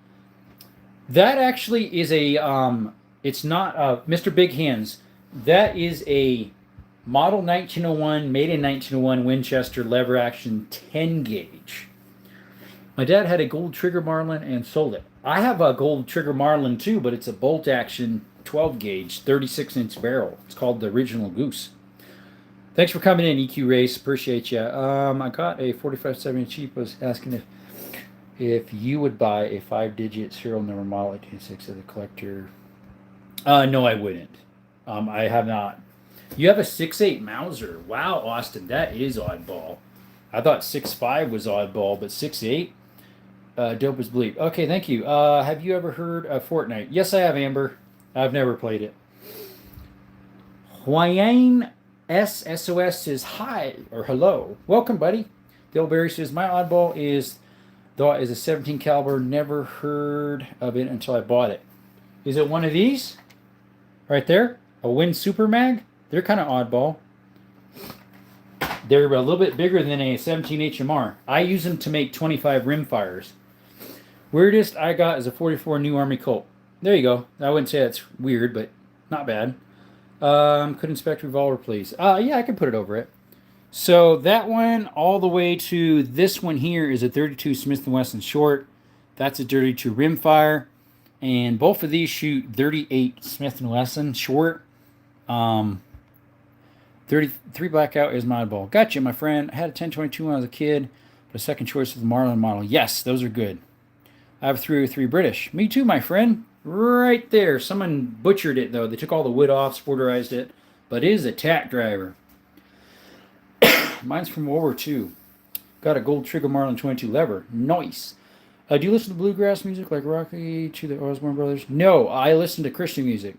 That actually is a. It's not Mr. Big Hands. That is a model 1901, made in 1901 Winchester lever action 10 gauge. My dad had a gold trigger Marlin and sold it. I have a gold trigger Marlin too, but it's a bolt action 12 gauge, 36-inch barrel. It's called the original Goose. Thanks for coming in, EQ Race. Appreciate you. I got a 4570 cheap. Was asking if you would buy a 5-digit serial number model 1806 of the collector. No, I wouldn't. I have not. You have a 6.8 Mauser. Wow, Austin, that is oddball. I thought 6.5 was oddball, but 6.8? Dope as bleep. Okay, thank you. Have you ever heard of Fortnite? Yes, I have, Amber. I've never played it. Huayane SSOS says hi or hello. Welcome, buddy. Dillberry says my oddball is a 17 caliber. Never heard of it until I bought it. Is it one of these? Right there? A Win Super Mag? They're kind of oddball. They're a little bit bigger than a 17 HMR. I use them to make 25 rim fires. Weirdest I got is a 44 New Army Colt. There you go. I wouldn't say that's weird, but not bad. Could inspect revolver, please. Yeah, I can put it over it. So that one all the way to this one here is a 32 Smith & Wesson short. That's a 32 rimfire. And both of these shoot 38 Smith & Wesson short. 33 blackout is my ball. Gotcha, my friend. I had a 1022 when I was a kid, but a second choice was the Marlin model. Yes, those are good. I have 303 British. Me too, my friend. Right there. Someone butchered it, though. They took all the wood off, sporterized it. But it is a tack driver. Mine's from World War II. Got a gold trigger Marlin 22 lever. Nice. Do you listen to bluegrass music like Rocky to the Osborne Brothers? No, I listen to Christian music.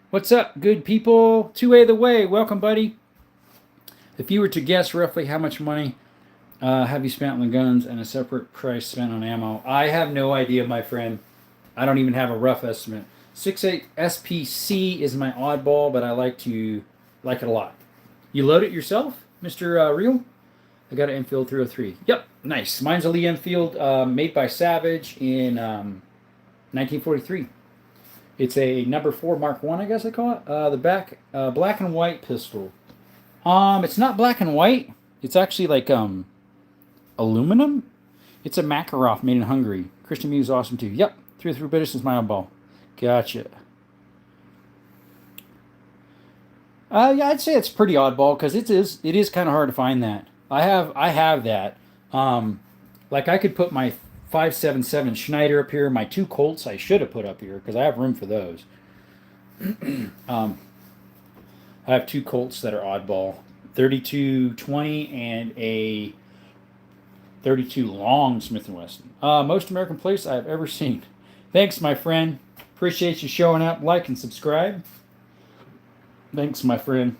What's up, good people? 2A the way. Welcome, buddy. If you were to guess roughly how much money have you spent on the guns and a separate price spent on ammo, I have no idea, my friend. I don't even have a rough estimate. 6.8 SPC is my oddball, but I like it a lot. You load it yourself, Mr. Real? I got an Enfield 303. Yep, nice. Mine's a Lee Enfield made by Savage in 1943. It's a number 4 Mark 1, I guess I call it. The back, black and white pistol. It's not black and white. It's actually like aluminum. It's a Makarov made in Hungary. Christian Muse is awesome too. Yep, 303 British is my oddball. Gotcha. Yeah, I'd say it's pretty oddball because it is kind of hard to find that. I have that. Like I could put my 5.77 Schneider up here. My 2 Colts I should have put up here because I have room for those. I have 2 Colts that are oddball, 32-20 and a 32 long Smith & Wesson. Most American place I've ever seen. Thanks, my friend. Appreciate you showing up. Like and subscribe. Thanks, my friend.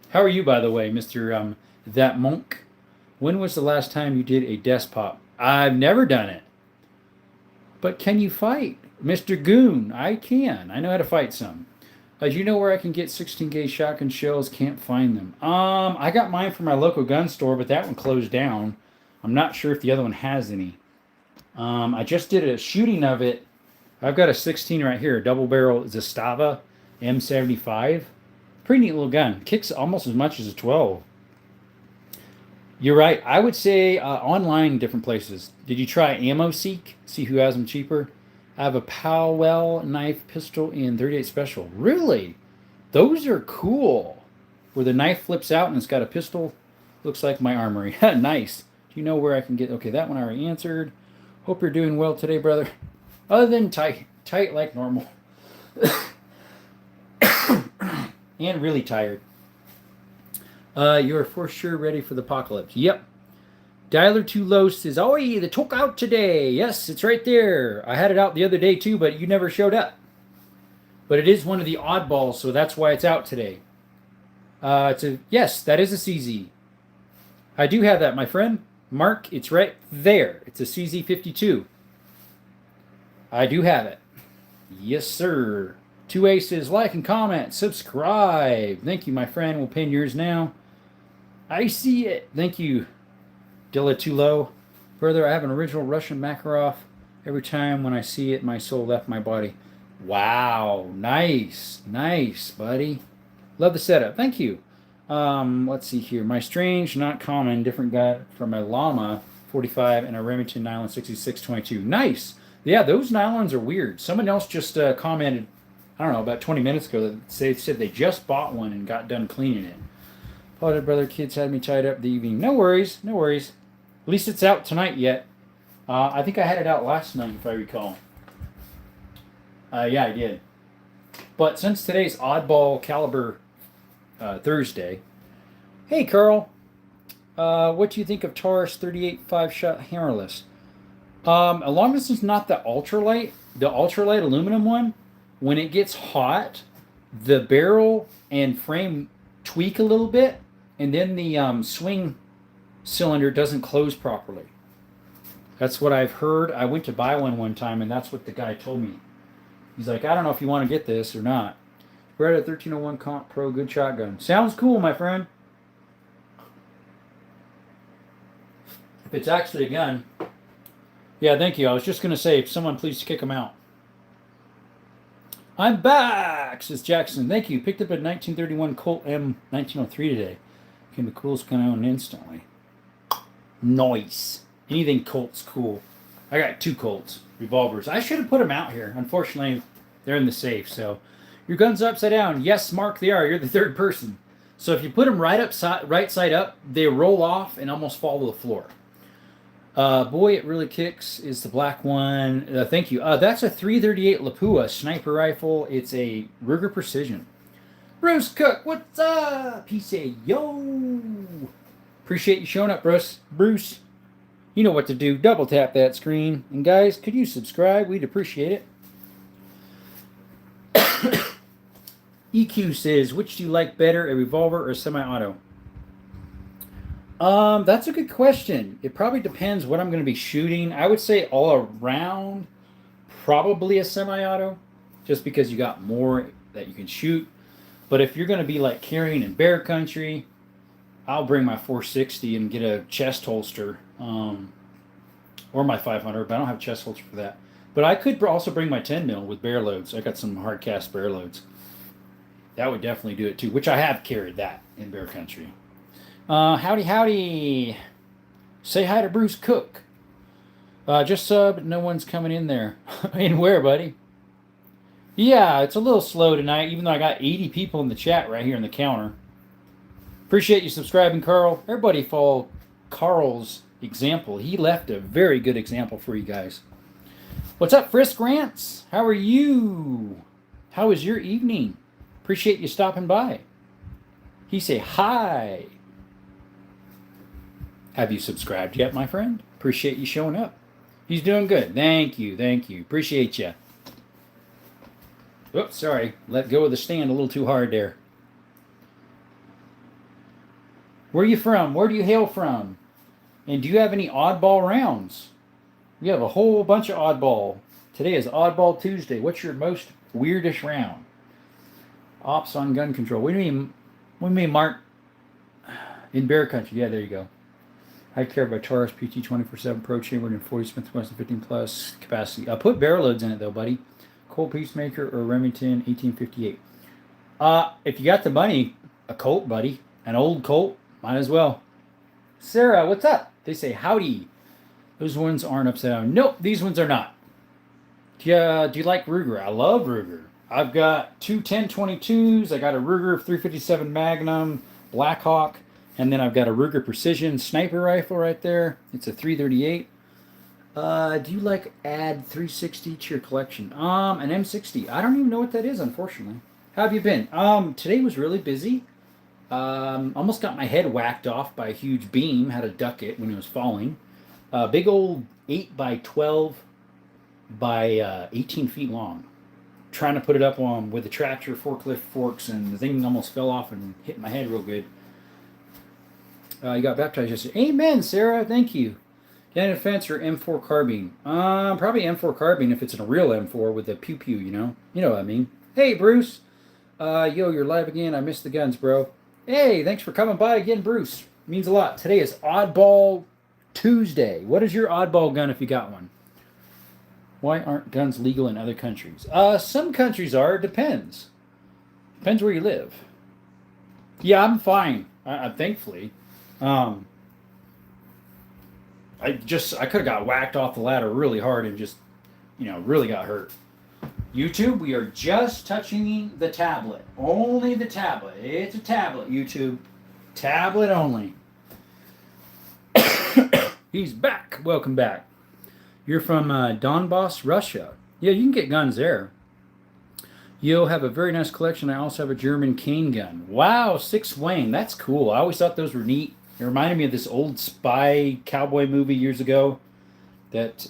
How are you, by the way, Mr. That Monk? When was the last time you did a desk pop? I've never done it. But can you fight? Mr. Goon, I can. I know how to fight some. Do you know where I can get 16 gauge shotgun shells? Can't find them. I got mine from my local gun store, but that one closed down. I'm not sure if the other one has any. I just did a shooting of it. I've got a 16 right here, a double barrel Zastava M75. Pretty neat little gun. Kicks almost as much as a 12. You're right. I would say online, different places. Did you try Ammo Seek? See who has them cheaper. I have a Powell knife pistol in 38 Special. Really? Those are cool. Where the knife flips out and it's got a pistol. Looks like my armory. Nice. Do you know where I can get... Okay, that one I already answered. Hope you're doing well today, brother. Other than tight like normal. And really tired. You are for sure ready for the apocalypse. Yep. Dialer Too Low says, "Oi, the took out today." Yes, it's right there. I had it out the other day too, but you never showed up. But it is one of the oddballs, so that's why it's out today. Yes, that is a CZ. I do have that, my friend. Mark, it's right there. It's a CZ52. I do have it. Yes, sir. Two aces, like and comment, subscribe. Thank you, my friend. We'll pin yours now. I see it. Thank you, Dilla Too Low. Brother, I have an original Russian Makarov. Every time when I see it, my soul left my body. Wow. Nice. Nice, buddy. Love the setup. Thank you. Let's see here. My strange, not common, different guy from a Llama 45 and a Remington Nylon 6622. Nice. Yeah, those nylons are weird. Someone else just commented, I don't know, about 20 minutes ago that they said they just bought one and got done cleaning it. Apologize, brother. Kids had me tied up the evening. No worries. No worries. At least it's out tonight yet. I think I had it out last night, if I recall. Yeah, I did. But since today's Oddball Caliber Thursday, hey, Carl. What do you think of Taurus 38 5-shot hammerless? As long as it's not the ultralight aluminum one, when it gets hot, the barrel and frame tweak a little bit, and then the swing cylinder doesn't close properly. That's what I've heard. I went to buy one time, and that's what the guy told me. He's like, I don't know if you want to get this or not. We're at a 1301 Comp Pro, good shotgun. Sounds cool, my friend. If it's actually a gun. Yeah, thank you. I was just going to say, if someone please kick him out. I'm back, says Jackson. Thank you. Picked up a 1931 Colt M 1903 today. Became the coolest gun I owned instantly. Nice. Anything Colt's cool. I got 2 Colts revolvers. I should have put them out here. Unfortunately, they're in the safe. So your guns are upside down. Yes, Mark, they are. You're the third person. So if you put them right side up, they roll off and almost fall to the floor. Boy, it really kicks is the black one. Thank you. That's a 338 Lapua sniper rifle. It's a Ruger Precision. Bruce Cook, what's up? He said, yo. Appreciate you showing up, Bruce. You know what to do. Double tap that screen. And guys, could you subscribe? We'd appreciate it. EQ says, which do you like better, a revolver or a semi-auto? That's a good question. It probably depends what I'm going to be shooting. I would say all around, probably a semi-auto, just because you got more that you can shoot. But if you're going to be like carrying in bear country, I'll bring my 460 and get a chest holster, or my 500, but I don't have a chest holster for that. But I could also bring my 10 mil with bear loads. I got some hard cast bear loads. That would definitely do it too, which I have carried that in bear country. Howdy. Say hi to Bruce Cook. Just sub, no one's coming in there. In where, buddy? Yeah, it's a little slow tonight, even though I got 80 people in the chat right here in the counter. Appreciate you subscribing, Carl. Everybody follow Carl's example. He left a very good example for you guys. What's up, Frisk Rants? How are you? How was your evening? Appreciate you stopping by. He say hi. Have you subscribed yet, my friend? Appreciate you showing up. He's doing good. Thank you. Appreciate you. Oops, sorry. Let go of the stand a little too hard there. Where are you from? Where do you hail from? And do you have any oddball rounds? We have a whole bunch of oddball. Today is Oddball Tuesday. What's your most weirdish round? Ops on gun control. What do you mean, Mark? In bear country. Yeah, there you go. I carry by Taurus PT 24/7 Pro chambered in 40 Smith & Wesson 15 plus capacity. Put barrel loads in it though, buddy. Colt Peacemaker or Remington 1858. If you got the money, a Colt, buddy, an old Colt, might as well. Sarah, what's up? They say howdy. Those ones aren't upside down. Nope, these ones are not. Do you like Ruger? I love Ruger. I've got 2 10-22s. I got a Ruger 357 Magnum Blackhawk. And then I've got a Ruger Precision sniper rifle right there. It's a 338. Do you like add 360 to your collection? An M60. I don't even know what that is, unfortunately. How have you been? Today was really busy. Almost got my head whacked off by a huge beam. Had to duck it when it was falling. Big old 8 by 12 by 18 feet long. Trying to put it up on with the tractor forklift forks, and the thing almost fell off and hit my head real good. You got baptized yesterday. Amen, Sarah. Thank you. Cannon Defense or M4 carbine? Probably M4 carbine if it's a real M4 with a pew pew, you know? You know what I mean. Hey, Bruce. Yo, you're live again. I missed the guns, bro. Hey, thanks for coming by again, Bruce. Means a lot. Today is Oddball Tuesday. What is your oddball gun if you got one? Why aren't guns legal in other countries? Some countries are. Depends. Depends where you live. Yeah, I'm fine. Thankfully. I could have got whacked off the ladder really hard and just, really got hurt. YouTube, we are just touching the tablet. Only the tablet. It's a tablet, YouTube. Tablet only. He's back. Welcome back. You're from Donbass, Russia. Yeah, you can get guns there. You'll have a very nice collection. I also have a German cane gun. Wow, 6 Wayne. That's cool. I always thought those were neat. It reminded me of this old spy cowboy movie years ago that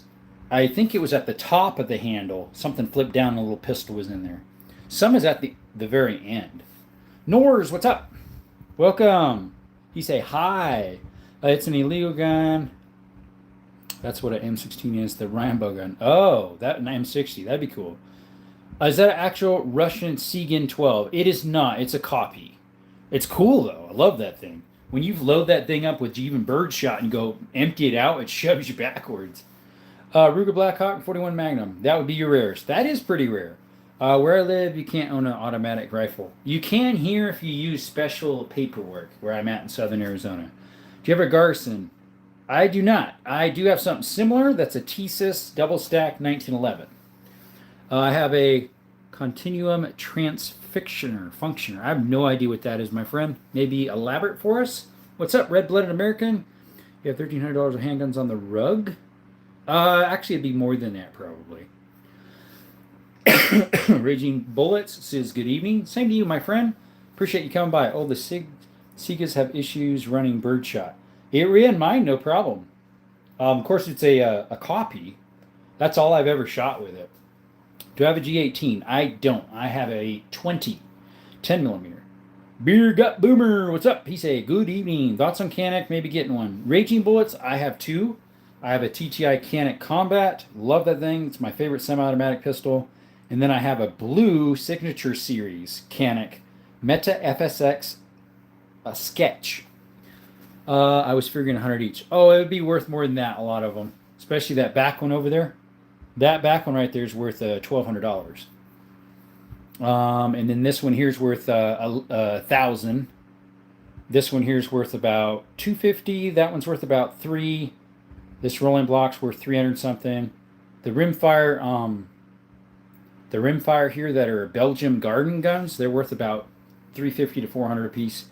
I think it was at the top of the handle. Something flipped down and a little pistol was in there. Some is at the very end. Nors, what's up? Welcome. You say hi. It's an illegal gun. That's what an M16 is, the Rambo gun. Oh, that an M60. That'd be cool. Is that an actual Russian Seagin 12? It is not. It's a copy. It's cool, though. I love that thing. When you load that thing up with even birdshot and go empty it out, it shoves you backwards. Ruger Blackhawk 41 Magnum. That would be your rarest. That is pretty rare. Where I live, you can't own an automatic rifle. You can here if you use special paperwork, where I'm at in southern Arizona. Do you have a Garrison? I do not. I do have something similar. That's a TSIS double stack 1911. I have a Continuum Functioner. I have no idea what that is, my friend. Maybe elaborate for us? What's up, red-blooded American? You have $1,300 of handguns on the rug? Actually, it'd be more than that, probably. Raging Bullets says, good evening. Same to you, my friend. Appreciate you coming by. Oh, the Segas have issues running birdshot. It ran mine, no problem. Of course, it's a copy. That's all I've ever shot with it. Do I have a G18? I don't. I have a 10 millimeter. Beer Gut Boomer, what's up? He say, good evening. Thoughts on Canik? Maybe getting one. Raging Bullets, I have 2. I have a TTI Canik Combat. Love that thing. It's my favorite semi-automatic pistol. And then I have a blue Signature Series Canik Meta FSX Sketch. I was figuring 100 each. Oh, it would be worth more than that, a lot of them. Especially that back one over there. That back one right there is worth $1,200. And then this one here is worth $1,000. This one here is worth about $250. That one's worth about $3. This rolling block's worth $300 something. The rimfire here that are Belgium garden guns, they're worth about $350 to $400 a piece.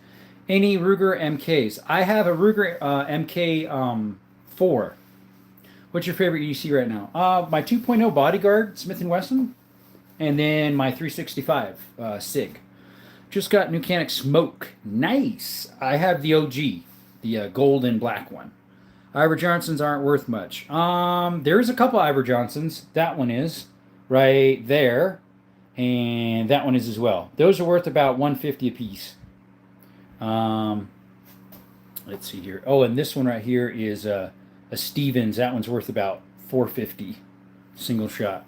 Any Ruger MKs? I have a Ruger MK 4. What's your favorite EDC right now? My 2.0 Bodyguard Smith & Wesson, and then my 365 SIG. Just got new Canik Smoke. Nice. I have the OG, the gold and black one. Ivor Johnsons aren't worth much. There's a couple Ivor Johnsons. That one is right there, and that one is as well. Those are worth about $150 a piece. Let's see here. Oh, and this one right here is a Stevens. That one's worth about $450 single shot.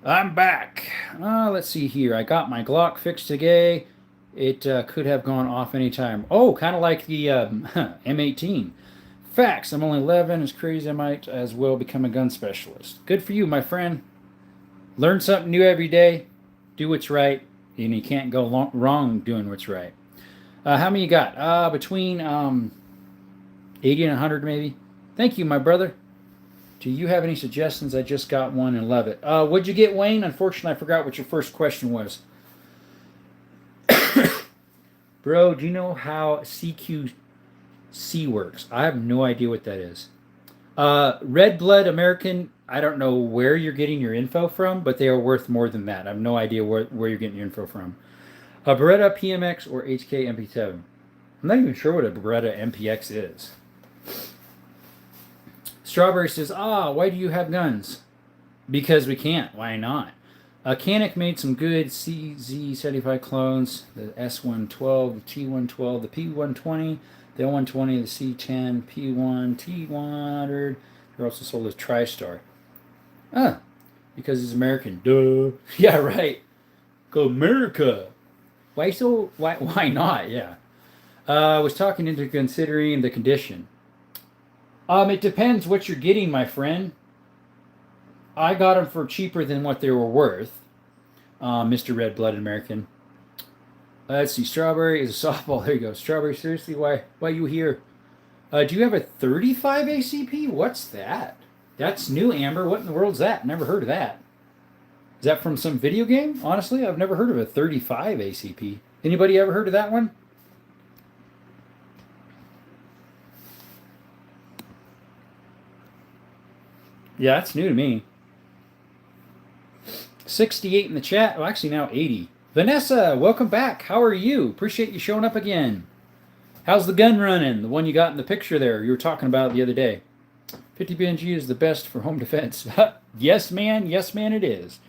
I'm back. Let's see here. I got my Glock fixed today. It could have gone off anytime. Oh, kind of like the M18. Facts. I'm only 11. It's crazy. I might as well become a gun specialist. Good for you, my friend. Learn something new every day. Do what's right. And you can't go wrong doing what's right. How many you got? Between 80 and 100 maybe. Thank you, my brother. Do you have any suggestions? I just got one and love it. What'd you get, Wayne? Unfortunately, I forgot what your first question was. Bro, do you know how CQC works? I have no idea what that is. Red Blood American, I don't know where you're getting your info from, but they are worth more than that. I have no idea where you're getting your info from. A Beretta PMX or HK MP7? I'm not even sure what a Beretta MPX is. Strawberry says, why do you have guns? Because we can't. Why not? Canik made some good CZ75 clones. The S112, the T112, the P120, The L120, the C10, P1, T100. They're also sold as TriStar. Ah, because it's American. Duh. Yeah, right. Go America. Why so? Why not? Yeah. I was talking into considering the condition. It depends what you're getting, my friend. I got them for cheaper than what they were worth. Mr. Red Blooded American. Let's see. Strawberry is a softball. There you go. Strawberry. Seriously, why you here? Do you have a 35 ACP? What's that? That's new, Amber. What in the world's that? Never heard of that. Is that from some video game? Honestly, I've never heard of a 35 ACP. Anybody ever heard of that one? Yeah, that's new to me. 68 in the chat. Well, actually now 80. Vanessa, welcome back. How are you? Appreciate you showing up again. How's the gun running? The one you got in the picture there. You were talking about it the other day. 50 BNG is the best for home defense. Yes, man. Yes, man, it is.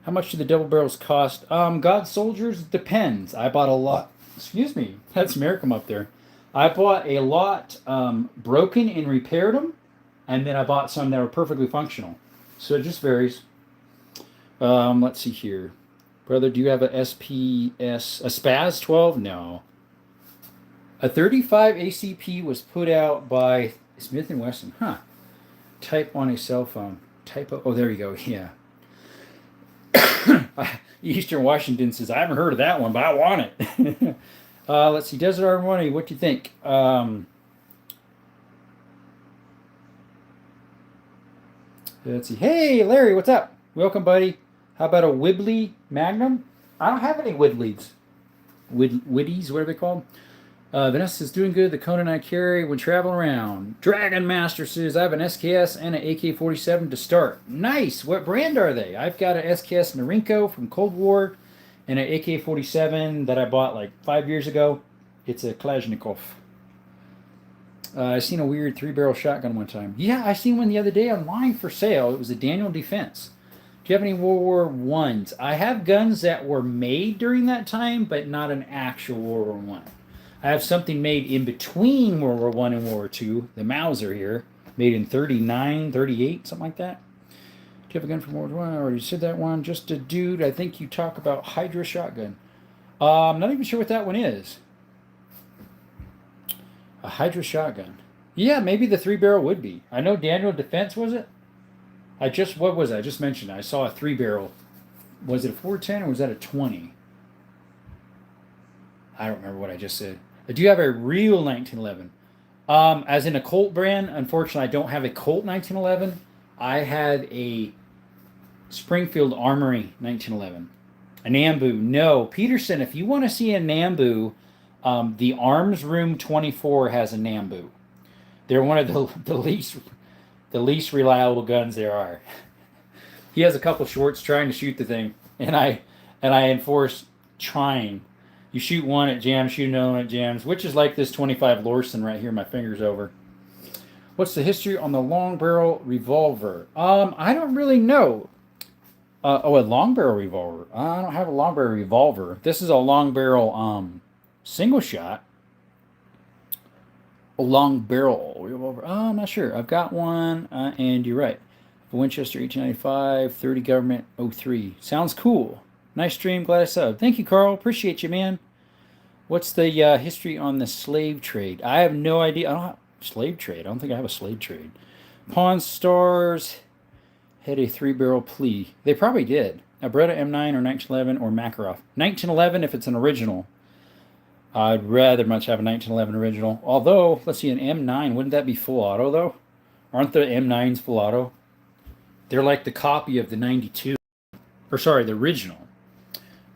How much do the double barrels cost? God Soldiers, depends. I bought a lot. Excuse me. That's Mericum up there. I bought a lot broken and repaired them. And then I bought some that were perfectly functional. So it just varies. Let's see here. Brother, do you have a SPS, a SPAS 12? No. A 35 ACP was put out by Smith & Wesson. Huh. Type on a cell phone. Oh, there you go. Yeah. Eastern Washington says, I haven't heard of that one, but I want it. Let's see. Desert Armory, what do you think? Let's see. Hey, Larry, what's up? Welcome, buddy. How about a Wibbly Magnum? I don't have any Widleys. Widdies, what are they called? Vanessa is doing good. The Conan I carry when traveling around. Dragon Master says, I have an SKS and an AK-47 to start. Nice. What brand are they? I've got an SKS Norinco from Cold War and an AK-47 that I bought like 5 years ago. It's a Kalashnikov. I seen a weird 3-barrel shotgun one time. Yeah, I seen one the other day online for sale. It was a Daniel Defense. Do you have any World War Ones? I have guns that were made during that time, but not an actual World War One. I have something made in between World War One and World War Two. The Mauser here, made in 39, 38, something like that. Do you have a gun from World War One? I already said that one. Just a dude. I think you talk about Hydra shotgun. I'm not even sure what that one is. A Hydra shotgun. Yeah, maybe the 3-barrel would be. I know Daniel Defense, was it? What was it? I just mentioned it. I saw a 3-barrel. Was it a 410 or was that a 20? I don't remember what I just said. Do you have a real 1911? As in a Colt brand, unfortunately, I don't have a Colt 1911. I had a Springfield Armory 1911. A Nambu. No. Peterson, if you want to see a Nambu, the Arms Room 24 has a Nambu. They're one of the least reliable guns there are. He has a couple shorts trying to shoot the thing, and I enforce trying. You shoot one, it jams. Shoot another one, it jams. Which is like this 25 Lorson right here. My finger's over. What's the history on the long barrel revolver? I don't really know. A long barrel revolver. I don't have a long barrel revolver. This is a long barrel single shot. A long barrel revolver. I'm not sure. I've got one, and you're right. Winchester 1895, 30 Government 03. Sounds cool. Nice stream. Glad I subbed. Thank you, Carl. Appreciate you, man. What's the history on the slave trade? I have no idea. I don't have slave trade. I don't think I have a slave trade. Pawn Stars had a 3-barrel plea. They probably did. A Beretta M9 or 1911 or Makarov. 1911 if it's an original. I'd rather much have a 1911 original. Although, let's see, an M9, wouldn't that be full auto, though? Aren't the M9s full auto? They're like the copy of the 92. Or, sorry, the original.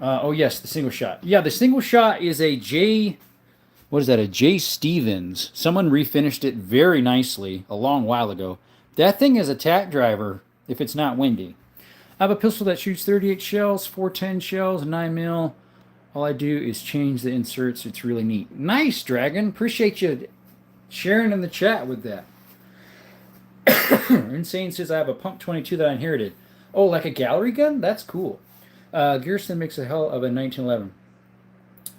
Oh, yes, the single shot. Yeah, the single shot is a J... What is that? A J. Stevens. Someone refinished it very nicely a long while ago. That thing is a tack driver if it's not windy. I have a pistol that shoots 38 shells, 410 shells, 9mm. All I do is change the inserts. It's really neat. Nice, Dragon. Appreciate you sharing in the chat with that. Insane says I have a Pump 22 that I inherited. Oh, like a gallery gun? That's cool. Gearson makes a hell of a 1911.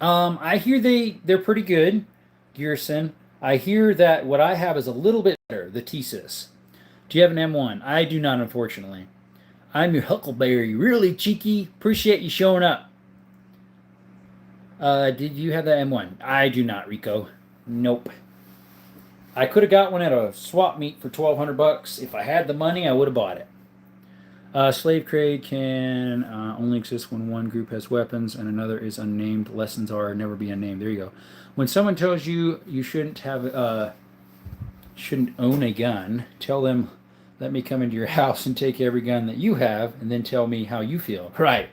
I hear they're pretty good, Gearson. I hear that what I have is a little bit better, the Thesis. Do you have an M1? I do not, unfortunately. I'm your Huckleberry. Really cheeky. Appreciate you showing up. Did you have the M1? I do not, Rico. Nope. I could have got one at a swap meet for $1,200. If I had the money, I would have bought it. Slave trade can only exist when one group has weapons and another is unnamed. Lessons are never be unnamed. There you go. When someone tells you you shouldn't own a gun, tell them, "Let me come into your house and take every gun that you have, and then tell me how you feel." Right.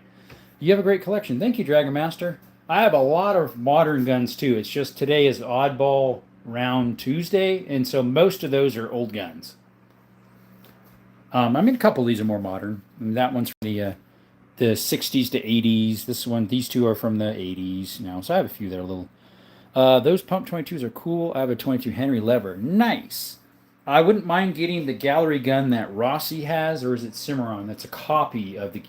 You have a great collection. Thank you, Dragon Master. I have a lot of modern guns too. It's just today is Oddball Round Tuesday, and so most of those are old guns. I mean, a couple of these are more modern. That one's from the 60s to 80s. These two are from the 80s now. So I have a few that are a little. Those pump 22s are cool. I have a 22 Henry lever. Nice. I wouldn't mind getting the gallery gun that Rossi has, or is it Cimarron? That's a copy of the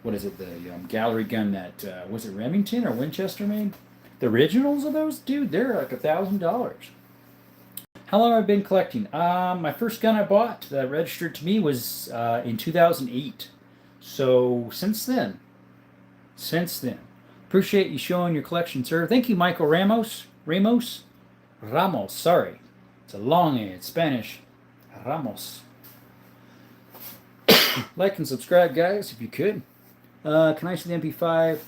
what is it? The gallery gun that was it Remington or Winchester made? The originals of those, dude, they're like $1,000. How long have I been collecting? My first gun I bought that registered to me was in 2008. So since then. Appreciate you showing your collection, sir. Thank you, Michael Ramos. Ramos, sorry. It's a long A. It's Spanish. Ramos. Like and subscribe, guys, if you could. Can I see the MP5?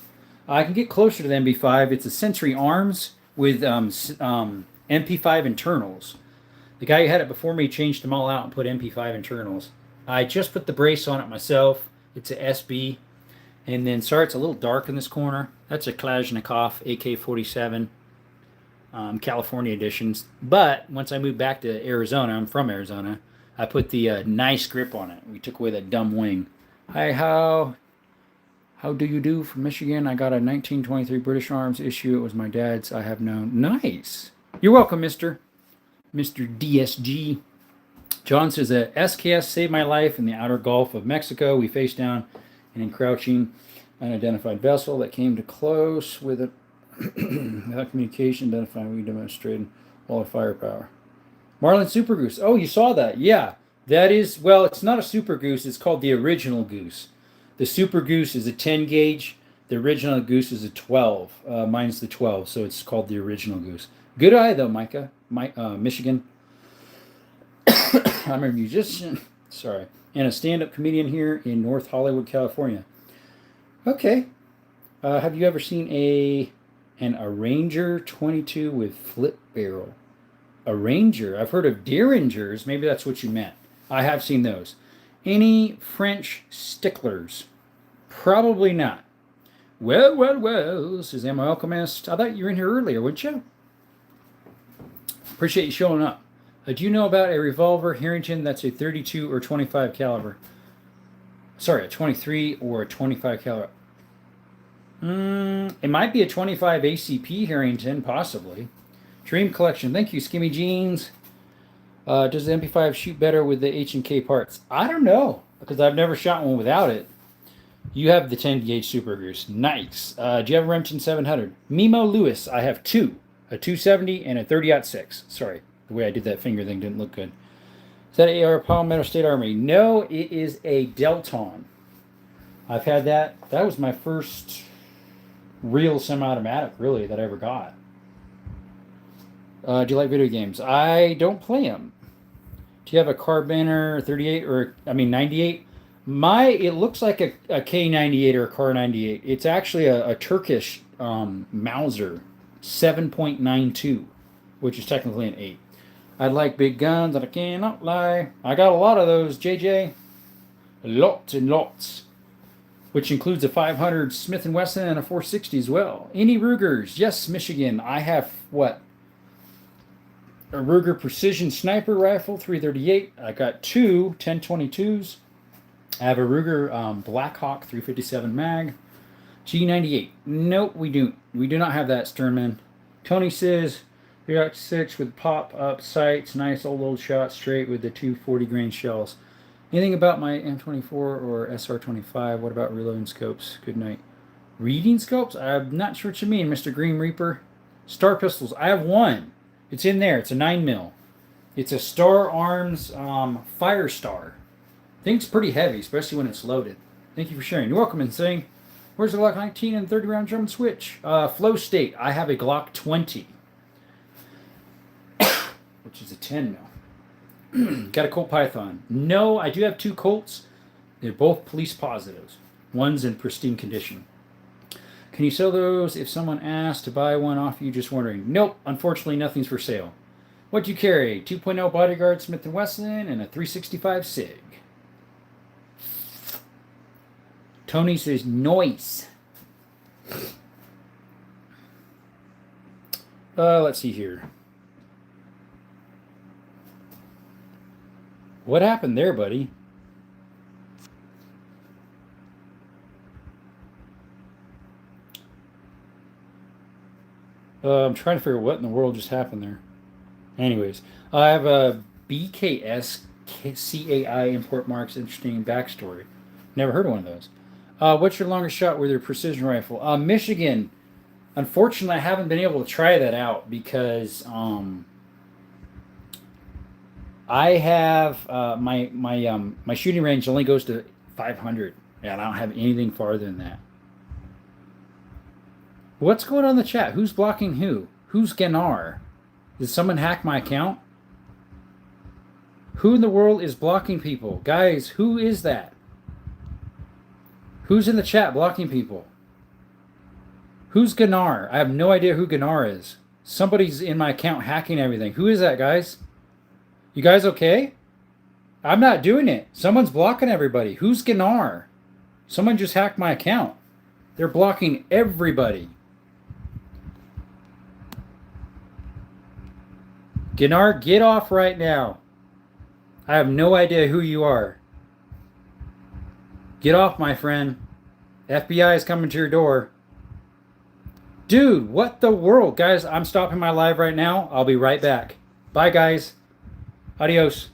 I can get closer to the MP5. It's a Century Arms with MP5 internals. The guy who had it before me changed them all out and put MP5 internals. I just put the brace on it myself. It's a SB. And then, sorry, it's a little dark in this corner. That's a Kalashnikov AK-47 California editions. But once I moved back to Arizona, I'm from Arizona, I put the nice grip on it. We took away that dumb wing. Hi, how do you do from Michigan? I got a 1923 British Arms issue. It was my dad's. I have known. Nice. You're welcome, Mr. DSG. John says that SKS saved my life in the outer Gulf of Mexico. We faced down an encroaching unidentified vessel that came to close with it without communication. Identifying, we demonstrated all our firepower. Marlin Super Goose. Oh, you saw that? Yeah, that is. Well, it's not a Super Goose. It's called the original Goose. The Super Goose is a 10 gauge. The original Goose is a 12. Mine's the 12, so it's called the original Goose. Good eye, though, Micah. Michigan. I'm a musician. Sorry. And a stand-up comedian here in North Hollywood, California. Okay. Have you ever seen an Arranger 22 with flip barrel? Arranger? I've heard of Derringers. Maybe that's what you meant. I have seen those. Any French sticklers? Probably not. Well, says Emma Alchemist. I thought you were in here earlier, wouldn't you? Appreciate you showing up. Do you know about a revolver Harrington that's a 32 or 25 caliber? Sorry, a 23 or a 25 caliber. It might be a 25 ACP Harrington, possibly. Dream Collection. Thank you, Skimmy Jeans. Does the MP5 shoot better with the H&K parts? I don't know, because I've never shot one without it. You have the 10 gauge Super Goose. Nice. Do you have a Remington 700? Mimo Lewis. I have two. A 270 and a 30-06. Sorry, the way I did that finger thing didn't look good. Is that an AR Palmetto State Armory? No, it is a Delton. I've had that. That was my first real semi-automatic, really, that I ever got. Do you like video games? I don't play them. Do you have a Carabiner 38 or, 98? It looks like a K98 or a Car 98. It's actually a Turkish Mauser 7.92, which is technically an 8. I like big guns, and I cannot lie. I got a lot of those, JJ. Lots and lots. Which includes a 500 Smith & Wesson and a 460 as well. Any Rugers? Yes, Michigan. I have, what? A Ruger Precision Sniper Rifle, 338. I got two 1022s. I have a Ruger Blackhawk 357 mag. G98. Nope, we do not have that, Sternman. Tony says 306 with pop-up sights. Nice old shot straight with the 240 grain shells. Anything about my M24 or SR25? What about reloading scopes? Good night. Reading scopes? I'm not sure what you mean, Mr. Green Reaper. Star pistols. I have one. It's in there. It's a 9mm. It's a Star Arms Fire Star. Thing's pretty heavy, especially when it's loaded. Thank you for sharing. You're welcome, Insane. Where's the Glock 19 and 30 round German switch? Flow state. I have a Glock 20, which is a 10mm. Got a Colt Python. No, I do have 2 Colts. They're both police positives. One's in pristine condition. Can you sell those if someone asks to buy one off you? Just wondering. Nope. Unfortunately, nothing's for sale. What'd you carry? 2.0 Bodyguard Smith & Wesson and a 365 SIG. Tony says, noise. Let's see here. What happened there, buddy? I'm trying to figure out what in the world just happened there. Anyways, I have a BKS CAI import marks. Interesting backstory. Never heard of one of those. What's your longest shot with your precision rifle? Michigan. Unfortunately, I haven't been able to try that out because I have my shooting range only goes to 500, and I don't have anything farther than that. What's going on in the chat? Who's blocking who? Who's Ganar? Did someone hack my account? Who in the world is blocking people? Guys, who is that? Who's in the chat blocking people? Who's Ganar? I have no idea who Ganar is. Somebody's in my account hacking everything. Who is that, guys? You guys okay? I'm not doing it. Someone's blocking everybody. Who's Ganar? Someone just hacked my account. They're blocking everybody. Ganar, get off right now. I have no idea who you are. Get off, my friend. FBI is coming to your door. Dude, what the world? Guys, I'm stopping my live right now. I'll be right back. Bye, guys. Adios.